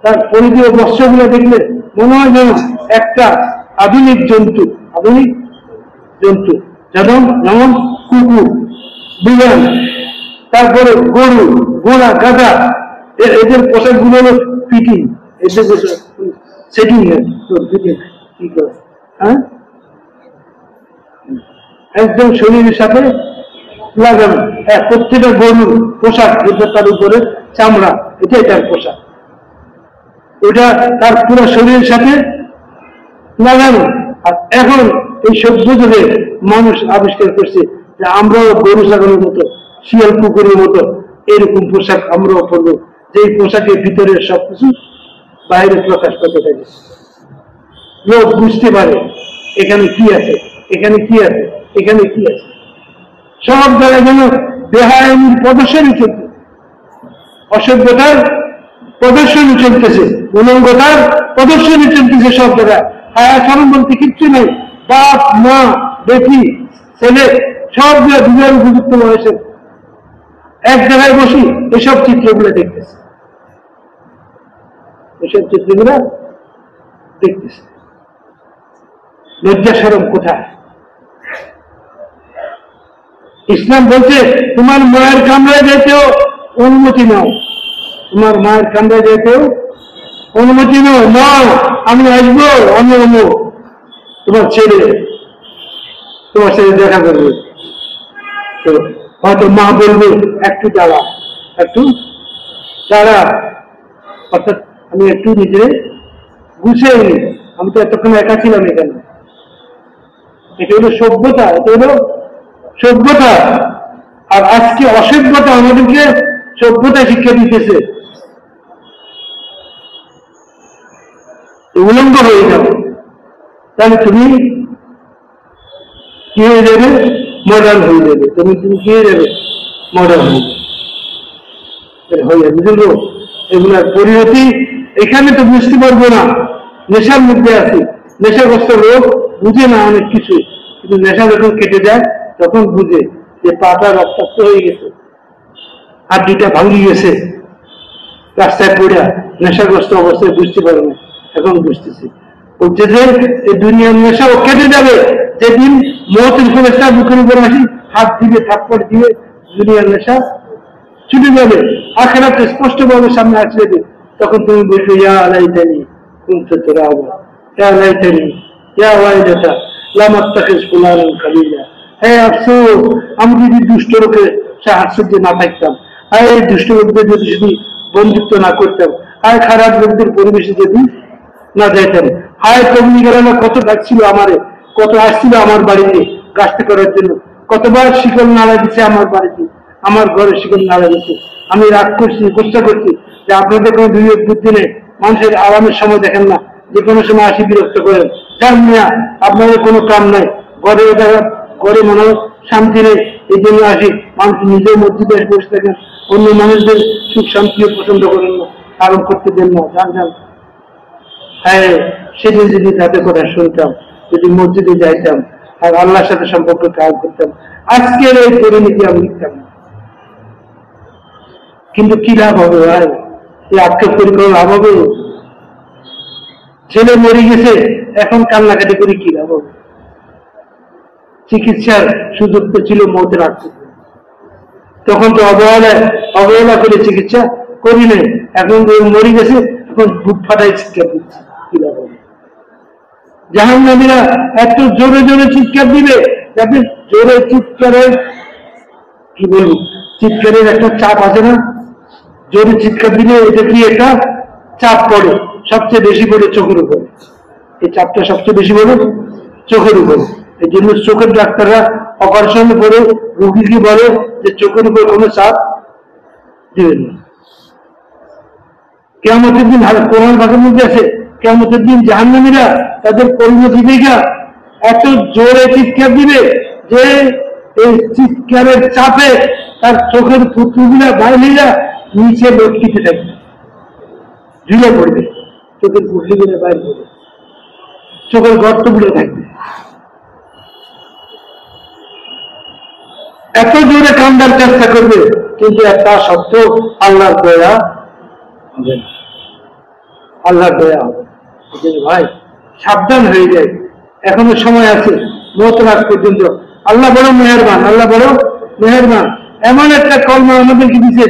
তার পরিধীয় বস্ত্রগুলো দেখলে মনে হয় যেন একটা আধুনিক জন্তু, যেমন কুকুর, বিড়াল, তারপরে গরু, ঘোড়া, গাধা, এদের পোশাক গুলো হলো ফিটিং, এদের সেটিং কি করে, হ্যাঁ, একদম শরীরের সাথে লাগানো। প্রত্যেকটা গরুর পোশাক, তার উপরে চামড়া, এটাই তার পোশাক, ওটা তার পুরো শরীরের সাথে লাগানো। আর এখন এই সভ্য যুগে মানুষ আবিষ্কার করছে যে আমরাও গরু ছাগলের মতো, শিয়াল কুকুরের মতো এরকম পোশাক আমরাও পরবো, যে পোশাকের ভিতরে সবকিছু বাইরে প্রকাশ করতে থাকে, লোক বুঝতে পারে এখানে কি আছে, এখানে কি আছে, এখানে কি আছে। সব জায়গায় যেন বেহায়ানির প্রদর্শনী চলছে, অসভ্যতার প্রদর্শনী চলতেছে, উলঙ্গতার প্রদর্শনী চলতেছে সব জায়গায়। হায়া শরম বলতে কিচ্ছু নেই। বাপ মা বেটি ছেলে সব দুনিয়ার উপযুক্ত বয়সে এক জায়গায় বসি এসব চিত্রগুলো দেখতেছে, লজ্জা শরম কোথায়? ইসলাম বলছে তোমার মায়ের কামরায় যেতেও অনুমতি নাও, তোমার মায়ের কামরায় যেতেও অনুমতি নাও। মা আমি আসবো, আমি অমুক, তোমার ছেলে দেখা করবে। তো হয়তো মা বলবে একটু দাঁড়া, একটু দাঁড়া, অর্থাৎ আমি একটু নিজে গুছিয়ে নি, আমি তো এতক্ষণ একা ছিলাম এখানে। এটা হলো সভ্যতা, এটা হলো সভ্যতা। আর আজকে অসভ্যতা আমাদেরকে সভ্যতা শিক্ষা দিতেছে। উলঙ্গ হয়ে যাবে, তাহলে তুমি কি হয়ে যাবে? মডার্ন হয়ে যাবে। তুমি কি হয়ে যাবে? মডার্ন হয়ে যাবে। বুঝলো? এগুলার পরিণতি এখানে তো বুঝতে পারবো না, নেশার মধ্যে আছি। নেশাগ্রস্ত লোক বুঝে না অনেক কিছু, কিন্তু নেশা যখন কেটে যায় তখন বুঝে যে পাটা রক্তাক্ত হয়ে গেছে, হাড্ডিটা ভাঙি গেছে, রাস্তায় পড়া নেশাগ্রস্ত অবস্থায় বুঝতে পারে না, এখন বুঝতেছি। বলছে যে এই দুনিয়ার নেশা ও কেটে যাবে যেদিন মৌতের ফেরেশতা মুখের উপর আসি হাত দিবে, থাপ্পড় দিয়ে দুনিয়ার নেশা ছুটে যাবে। আখিরাতে স্পষ্টভাবে সামনে আসবে, তখন তুমি বলবে ইয়া লাইতানি কুনতু তুরাবা, ইয়া লাইতানি ইয়া ওয়াইলাতা লাম আত্তাখিজ ফুলানান খালিলা। হে আফসোস, আমি যদি দুষ্ট লোকের সাহায্যে না থাকতাম, আর এই দুষ্ট লোকদের যদি শুধু বন্ধুত্ব না করতাম, আর খারাপ লোকদের পরিবেশে যদি না যাইতাম। হায় কমিনি গেলাম, কত ডাকছিল আমারে, কত আসছিল আমার বাড়িতে কাজটা করার জন্য, কতবার শিকল নাড়া দিচ্ছে আমার বাড়িতে, আমার ঘরে শিকল নাড়া দিচ্ছে। আমি রাগ করছি, গুচ্ছা করছি যে আপনাদের কোনো বিবেক বুদ্ধি নেই, মানুষের আরামের সময় দেখেন না, যে কোনো সময় আসি বিরক্ত করেন। যান মিয়া, আপনাদের কোনো কাম নাই, ঘরে মনে হয় শান্তি নেই, এই জন্য আসি। মানুষ নিজের মসজিদে বসে থাকেন, অন্য মানুষদের সুখ শান্তিও পছন্দ করেন না, আরাম করতে দেন না। যান যান। হ্যাঁ, সেদিন যদি তাদের কথা শুনতাম, যদি মসজিদে যাইতাম আর আল্লাহর সাথে সম্পর্ক কাজ করতাম, আজকের এই পরিণতি আমি লিখতাম না। কিন্তু কি লাভ হবে ভাই? এই আক্ষেপ করে কোনো লাভ হবে? ছেলে মরে গেছে, এখন কান্নাকাটি করে কি লাভ হবে? চিকিৎসার সুযোগ তো ছিল মৌতের আগ পর্যন্ত, তখন তো অবহেলা করে চিকিৎসা করি নাই। এখন মরে গেছে, এখন বুক ফাটাই চিৎকার দিচ্ছে, কি লাভ হবে? জাহান্নামীরা এত জোরে জোরে চিৎকার দিবে, যাতে জোরে চিৎকারের কি বলবো, চিৎকারের একটা চাপ আছে না? জোরে চিৎকার দিলে এটা কি একটা চাপ পড়ে, সবচেয়ে বেশি পড়ে চোখের উপরে। এই চাপটা সবচেয়ে বেশি পড়ে চোখের উপরে। এই জন্য চোখের ডাক্তাররা অপারেশন করে রোগীকে বলে যে চোখের উপর কোনো চাপ দিবেন না। কিয়ামতের দিন কোরআন ভাষার মধ্যে আছে, কিয়ামতের দিন জাহান্নামীরা তাদের পরিণতি দেখা এত জোরে চিৎকার দিবে যে এই চিৎকারের চাপে তার চোখের পুত্রগুলা বাইরেরা নিচে লটকিতে থাকবে, ঝুলে পড়বে, চোখের পুত্রগুলা বাইরে পড়বে, চোখের গর্তগুলো থাকবে। এত জোরে কান্দার চেষ্টা করবে, কিন্তু তা সত্ত্বেও আল্লাহর দয়া হবে না, আল্লাহর দয়া হবে। ভাই সাবধান হয়ে যায়, এখনো সময় আছে, মওতের আগ পর্যন্ত। আল্লাহ বড় মেহেরবান, আল্লাহ বড় মেহেরবান। এমন একটা কলমা আমাদেরকে দিচ্ছে,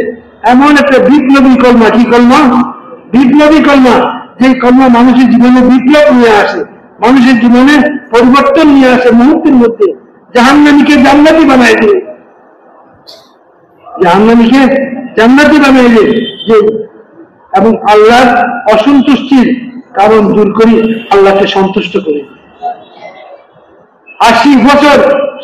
এমন একটা বিপ্লবী কলমা। কি কলমা? বিপ্লবী কলমা। যে কলমা মানুষের জীবনে বিপ্লব নিয়ে আসে, মানুষের জীবনে পরিবর্তন নিয়ে আসে মুহূর্তের মধ্যে। জাহান্নামীকে জান্নাতি বানায় দিয়ে, জাহান্নামীকে জান্নাতি বানায় দিয়ে যে, এবং আল্লাহর অসন্তুষ্টির কারণ দূর করি, আল্লাহকে সন্তুষ্ট করি। 80 বছর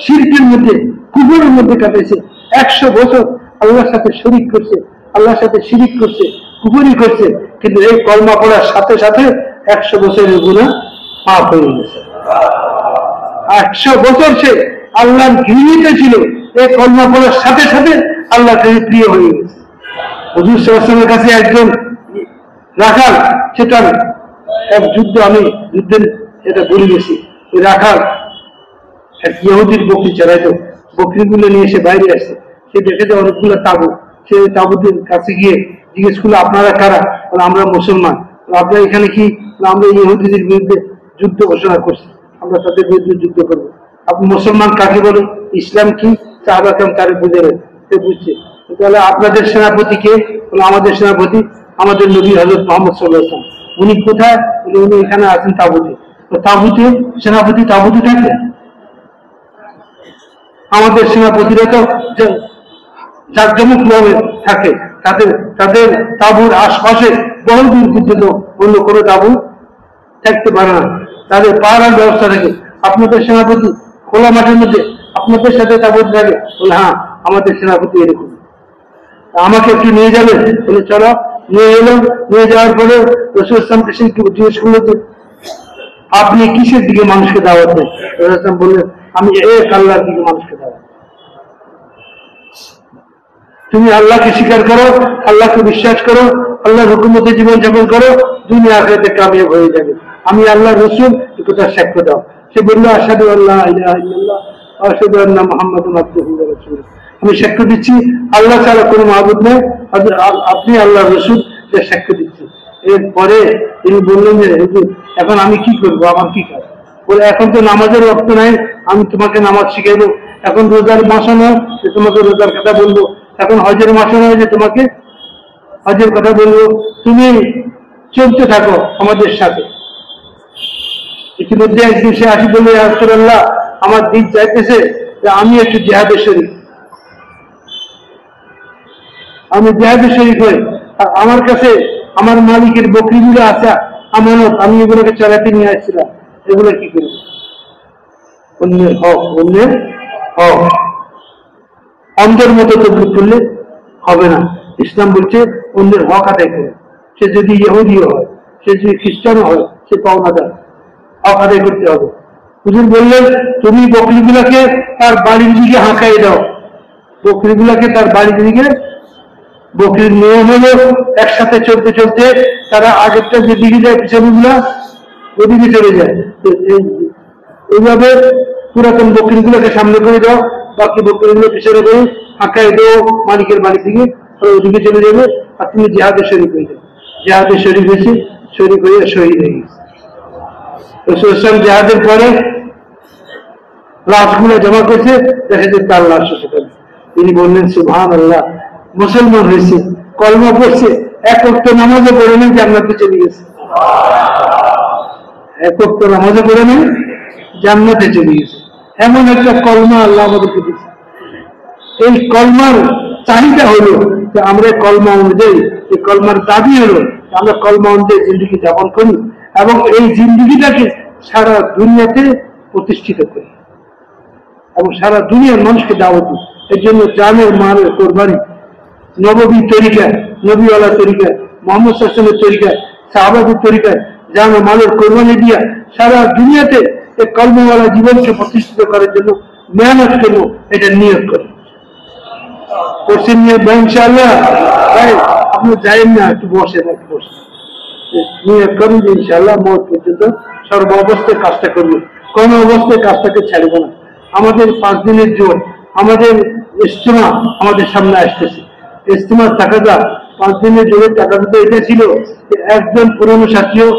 শিরকের মধ্যে, কুফরের মধ্যে কাটাইছে, 100 বছর আল্লাহর সাথে শরীক করছে, আল্লাহর সাথে শিরিক করছে, কুফরি করছে, কিন্তু এই কলমা পড়ার সাথে সাথে 100 বছরের গুনাহ মাফ হয়ে গেছে। 100 বছর সে আল্লাহর ঘৃণিত ছিল, এই কলমা পড়ার সাথে সাথে আল্লাহর কাছে প্রিয় হয়ে গেছে। হুজুর সাল্লাল্লাহু আলাইহি ওয়াসাল্লামের কাছে একজন রাখাল, সেটার এক যুদ্ধ, আমি যুদ্ধের এটা বলে গেছি, ওই রাখাল এক ইহুদির বকরি চড়াইতো, বকরিগুলো নিয়ে এসে বাইরে আসছে, সে দেখেছে অনেকগুলো তাবু, সে তাবুদের কাছে গিয়ে জিজ্ঞেস করলো আপনারা কারা? আমরা মুসলমান। আপনারা এখানে কি? আমরা ইহুদিদের বিরুদ্ধে যুদ্ধ ঘোষণা করছি, আমরা তাদের বিরুদ্ধে যুদ্ধ করবো। আপনি মুসলমান কাকে বলে? ইসলাম কি? সাহাবা কেরাম তারে বুঝালেন, সে বুঝছে। তাহলে আপনাদের সেনাপতি কে? বলে আমাদের সেনাপতি আমাদের নবী হযরত মুহাম্মদ সাল্লাল্লাহু আলাইহি ওয়াসাল্লাম। উনি কোথায়? বলে উনি এখানে আছেন তাবুতে। তো তাবুতে সেনাপতি তাবুতে থাকে? আমাদের সেনাপতিরা তো জাঁকজমক ভাবে থাকে, তাদের তাদের তাঁবুর আশপাশে বহু দূর পর্যন্ত অন্য কোনো তাঁবু থাকতে পারে না, তাদের পাহারার ব্যবস্থা থাকে। আপনাদের সেনাপতি খোলা মাঠের মধ্যে আপনাদের সাথে তাঁবুতে থাকে? বলে হ্যাঁ, আমাদের সেনাপতি এরকম। আমাকে একটু নিয়ে যাবে? বলে চলো। নিয়ে এলো। নিয়ে যাওয়ার পরে রাসূল সাল্লাল্লাহু আলাইহি ওয়াসাল্লাম জিজ্ঞেস করলো যে আপনি কিসের দিকে মানুষকে দাওয়াত দেন? রাসূল সাল্লাল্লাহু আলাইহি ওয়াসাল্লাম বললেন আমি এক আল্লাহর দিকে মানুষকে দাওয়াত। তুমি আল্লাহকে স্বীকার করো, আল্লাহকে বিশ্বাস করো, আল্লাহর হুকুমতে জীবনযাপন করো, দুনিয়া আখিরাতে কামিয়াব হয়ে যাবে। আমি আল্লাহর রাসূল, এই কথা সাক্ষ্য দাও। সে বলল আশহাদু আল্লা ইলাহা ইল্লাল্লাহ ওয়া আশহাদু আন্না মুহাম্মাদান আবদুহু ওয়া রাসূলুহু। আমি সাক্ষ্য দিচ্ছি আল্লাহ ছাড়া কোনো মাবুদ নেই, আপনি আল্লাহর রাসূল, যে সাক্ষ্য দিচ্ছি। এরপরে তিনি বললেন যে হুজুর এখন আমি কি করবো, আমার কি কাজ? বলে এখন তো নামাজের ওয়াক্ত নাই, আমি তোমাকে নামাজ শিখাইবো। এখন রোজার মাসও নয় যে তোমাকে রোজার কথা বলবো। এখন হজের মাসও নয় যে তোমাকে হজের কথা বলবো। তুমি চলতে থাকো আমাদের সাথে। ইতিমধ্যে একদিন সে আসি বলে ইয়া রাসূলুল্লাহ আমার দিন চাইতেছে যে আমি একটু জিহাদে শরীক, আমি জিহাদে শরীক হই। আর আমার কাছে আমার মালিকের বকরিগুলো আছে আমানত, আমি এগুলোকে চালাতে নিয়ে আসছিলাম, এগুলো কি করবো? অন্যের হক, অন্যের হক অন্ধের মতো তবলিগ করলে হবে না। ইসলাম বলছে অন্যের হক আদায় করে। সে যদি ইহুদিও হয়, সে যদি খ্রিস্টানও হয়, সে পাওনাদার, হক আদায় করতে হবে। হুজুর বললেন তুমি বকরিগুলাকে তার বাড়ির দিকে হাঁকাই দাও, বকরিগুলাকে তার বাড়ির দিকে। বকরির নিয়ম হলো একসাথে চলতে চলতে তারা আগেরটা যেদিকে যায় পিছনেগুলা ওদিকে চলে যায়। এইভাবে পুরাতন বকরিগুলোকে সামনে করে দাও, বাকি বকরিগুলো পিছনে করে হাঁকাই দাও মালিকের বাড়ির দিকে, ওদিকে চলে যাবে। আর তুমি জিহাদে শরীক হয়ে যাবে। জিহাদে শরীক হয়েছে, শরীক হয়ে শহীদ হয়ে গেছে। রাসূল সাল্লাল্লাহু জিহাদের পরে লাশগুলো জমা করছে, দেখে যে তার লাশ সেখানে। তিনি বললেন সুবহানাল্লাহ, মুসলমান হয়েছে, কলমা পড়ছে, এক ওয়াক্ত নামাজও পড়ে নেই, জান্নাতে চলে গেছে। এক ওয়াক্ত নামাজও পড়ে নেই, জান্নাতে চলে গেছে। এমন একটা কলমা আল্লাহ আমাদেরকে দিয়েছে। এই কলমার চাহিদা হলো যে আমরা কলমা অনুযায়ী, এই কলমার দাবি হলো আমরা কলমা অনুযায়ী জিন্দিগি যাপন করি এবং এই জিন্দিগিটাকে সারা দুনিয়াতে প্রতিষ্ঠিত করি এবং সারা দুনিয়ার মানুষকে দাওয়াত দিই। এর জন্য জানের মালের কোরবানি নববী তরিকায়, নবীওয়ালা তরিকায়, মুহাম্মদ সাল্লাল্লাহু আলাইহি ওয়াসাল্লামের তরিকায়, সাহাবাদের তরিকায় জান মালের কোরবানি দিয়া সারা দুনিয়াতে এই কলমাওয়ালা জীবনকে প্রতিষ্ঠিত করার জন্য মেহনত করবো, এটা নিয়ত করি। করছেন নিয়ত ভাই ইনশাআল্লাহ? ভাই আপনি যাইেন না, একটু বসে একটু বসে নিয়ত করেন যে ইনশাআল্লাহ মওত পর্যন্ত সর্ব অবস্থায় কাজটা করবো, কোনো অবস্থায় কাজটাকে ছাড়বো না। আমাদের 5 দিনের জোর, আমাদের ইজতিমা আমাদের সামনে আসতেছে। ইজতিমার টাকাটা 5 দিনের জোরের টাকাটা তো এটা ছিল যে একজন পুরনো সাথীও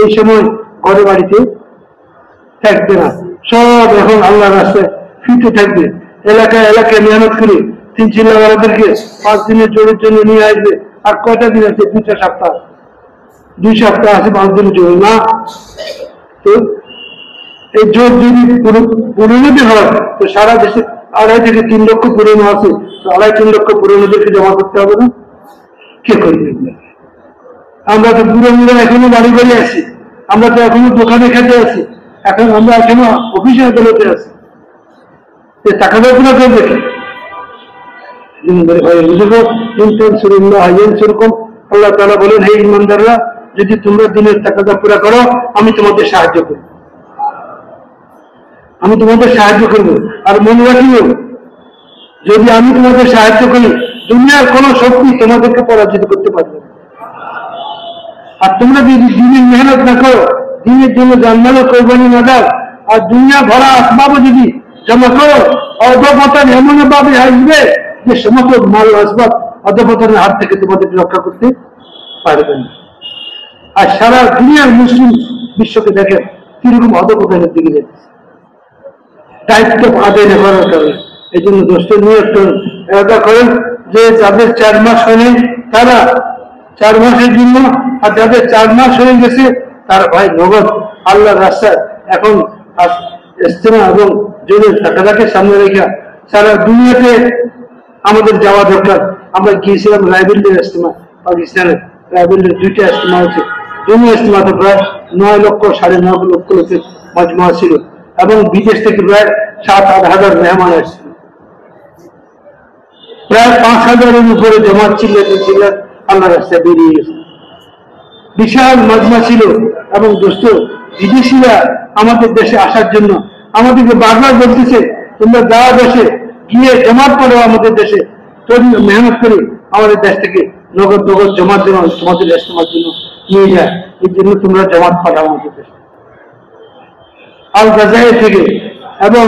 এই সময় ঘরে বাড়িতে থাকবে না, সব এখন আল্লাহর রাস্তায় ফিরতে থাকবে। এলাকায় এলাকায় মেহনত করে 3 চিল্লাওয়ালাদেরকে 5 দিনের জোরের জন্য নিয়ে আসবে। আর কয়টা দিন আছে? 2 সপ্তাহ, 2 সপ্তাহ আছে 5 দিনের জোর না। তো এই জোর যদি পুরোনোতে হয় তো সারা দেশে 2.5 থেকে 3 লক্ষ পুরনো আছে, তো 2.5-3 লক্ষ পুরনোদেরকে জমা করতে হবে না? কে করবে? আমরা তো পুরোনোরা এখনো বাড়ি বাড়ি আছি, আমরা তো এখনো দোকানে খেতে আছি, এখন আমরা এখনো অফিসে আদালতে আছি। টাকা পয়সা করবে কি? আল্লাহ তাআলা বলেন হে ঈমানদাররা, যদি তোমরা দিনের টাকাটা পুরা করো আমি তোমাদের সাহায্য করব, আমি তোমাদের সাহায্য করব। আর মনে রাখিও, যদি আমি তোমাদের সাহায্য করি দুনিয়ার কোন শক্তি তোমাদেরকে পরাজিত করতে পারবে না। আর তোমরা যদি দিনের মেহনত না করো, দিনের জন্য জানমাল কোরবানি না দাও, আর দুনিয়া ভরা আসবাবও যদি জমা করো, অধঃপতন এমন ভাবে আসবে যে সমস্ত মাল আসবাব অধঃপতনের হাত থেকে তোমাদেরকে রক্ষা করতে পারবে না। আর সারা দুনিয়ার মুসলিম বিশ্বকে দেখেন কিরকম অধঃপতনের দিকে যাচ্ছে, দায়িত্ব আদায় না করার কারণে। এই জন্য দোস্ত নিয়োগ করুন, এলাকা করেন যে যাদের 4 মাস হয়নি তারা 4 মাসের জন্য, আর যাদের 4 মাস হয়ে গেছে তারা ভাই নগদ আল্লাহর রাস্তায় এখন ইস্তেমা এবং জোরের টাকাটাকে সামনে রেখে সারা দুনিয়াতে আমাদের যাওয়া দরকার। আমরা গিয়েছিলাম রায়বেরিলির ইস্তেমা, পাকিস্তানের রায়বেরিলির 2টা ইস্তেমা হয়েছে। দুনিয়া ইস্তেমাতে প্রায় 9 লক্ষ 9.5 লক্ষ লোকের মজমা ছিল এবং বিদেশ থেকে প্রায় 7-8 হাজার মেহমান আসছিল। প্রায় 5,000-এর উপরে জমা ছিল আল্লাহ রাস্তায় বেরিয়ে গেছে। বিশাল মজমা ছিল এবং দোস্ত বিদেশিরা আমাদের দেশে আসার জন্য আমাদেরকে বারবার বলতেছে তোমরা যাওয়া দেশে গিয়ে জমাত করো আমাদের দেশে, মেহনত করি আমাদের দেশ থেকে নগদ নগদ জমার জন্য তোমাদের ইস্তেমার জন্য নিয়ে যায়, এই জন্য তোমরা জমাত পাঠাও আমাদের দেশে। আল জাজাইর থেকে এবং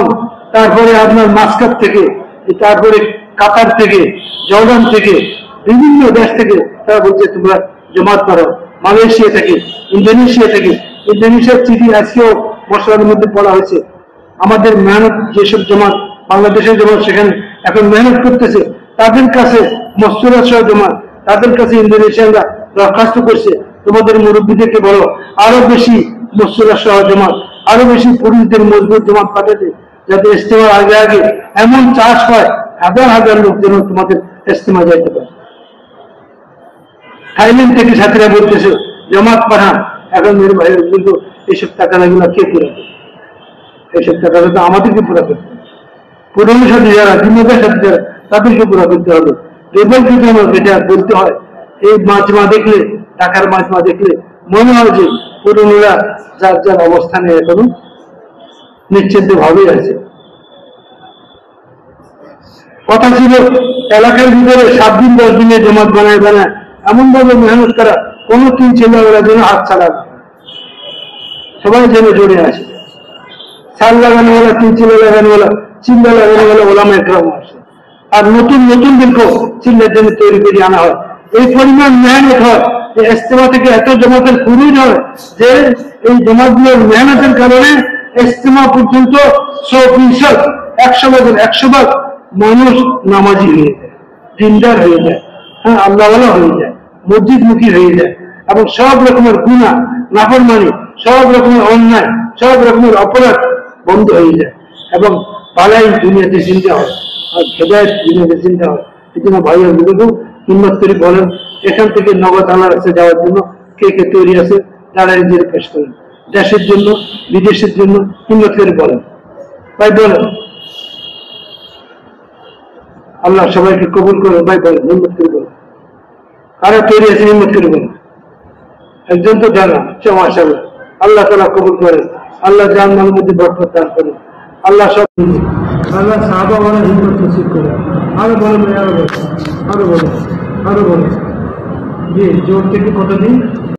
তারপরে আপনার মাস্কাত থেকে, তারপরে কাতার থেকে, জর্ডান থেকে, বিভিন্ন দেশ থেকে তারা বলছে তোমরা জমাত পাঠাও। মালয়েশিয়া থেকে, ইন্দোনেশিয়া থেকে, ইন্দোনেশিয়ার চিঠি আজকেও মশলার মধ্যে পড়া হয়েছে। আমাদের মেহনত যেসব জমাত বাংলাদেশের জমাত সেখানে এখন মেহনত করতেছে, তাদের কাছে মসুরা সহ জমাত, তাদের কাছে ইন্দোনেশিয়ানরা দরখাস্ত করছে তোমাদের মুরব্বীদেরকে বলো আরো বেশি মসুরা সহ জমাত, আরো বেশি পুরুষদের মজবুত জমাত পাঠাতে, যাতে ইস্তেমার আগে আগে এমন চাষ হয় হাজার হাজার লোক যেন তোমাদের ইস্তেমা যাইতে পারে। থাইল্যান্ড থেকে সাথীরা বলতেছে জমাত পাঠান। এখন মেরে ভাইয়ের কিন্তু এইসব টাকাগুলো কে পুরা করবে? এইসব টাকাটা তো আমাদেরকে পুরা করতে হবে। পুরনো সাথী যারা, জিম্মেদার সাথী যারা, তাদেরকে পুরা করতে হবে। এবার যদি আমার এটা বলতে হয়, এই মাজমা দেখলে, টাকার মাজমা দেখলে মনে হয় যে পুরনোরা যার যার অবস্থানে এখনো নিশ্চিন্ত ভাবেই আছে। কথা ছিল এলাকার ভিতরে 7 দিন 10 দিনে জমাত বানায় এমন ভাবে মেহনত করা, কোন তিন ছেলেবেলা যেন হাত ছাড়া না, সবাই যেন জড়ে আসে। সাল লাগানোওয়ালা, তিন ছেলে লাগানোওয়ালা, চিল্লা লাগানোওয়ালা ওলামা একরাম আসে। আর নতুন নতুন দীর্ঘ চিল্লার জন্য তৈরি করে আনা হয়। এই পরিমাণ মেহনত হয়, এই ইস্তেমা থেকে এত জমাতের খুবই হয় যে এই জমাতগুলোর মেহনতের কারণে ইস্তেমা পর্যন্ত 100% 100% মানুষ নামাজি হয়ে যায়, দিনদার হয়ে যায়, হ্যাঁ আল্লাহওয়ালা হয়ে যায়, মসজিদমুখী হয়ে যায় এবং সব রকমের গুনাহ, নাফরমানি, সব রকমের অন্যায়, সব রকমের অপরাধ বন্ধ হয়ে যায় এবং পালাই দুনিয়াতে চিন্তা হয় আর হেদায়েত দুনিয়াতে চিন্তা হয়। এই জন্য ভাইয়ের বিরুদ্ধে হিম্মত করে বলেন এখান থেকে নগদ আল্লাহর কাছে যাওয়ার জন্য কে কে তৈরি আছে, তারা নিজের পেশ করেন। দেশের জন্য, বিদেশের জন্য হিম্মত করে বলেন, ভাই বলেন। আল্লাহ সবাইকে কবুল করে, ভাই বলেন, হিম্মত করে বলেন। কারা তৈরি আছে হিম্মত করে বলেন। একজন তো জানা মাশাআল্লাহ, আল্লাহ তাআলা কবুল করেন, আল্লাহ জান মালের মধ্যে বরকত দান করেন, আল্লাহ সব আল্লাহ সাহাবা ওয়ালা হিম্মত নসিব করে। আরো বলেন, আরো বলেন, আরো বলেন, আরো বলেন। জি জোর থেকে কতদিন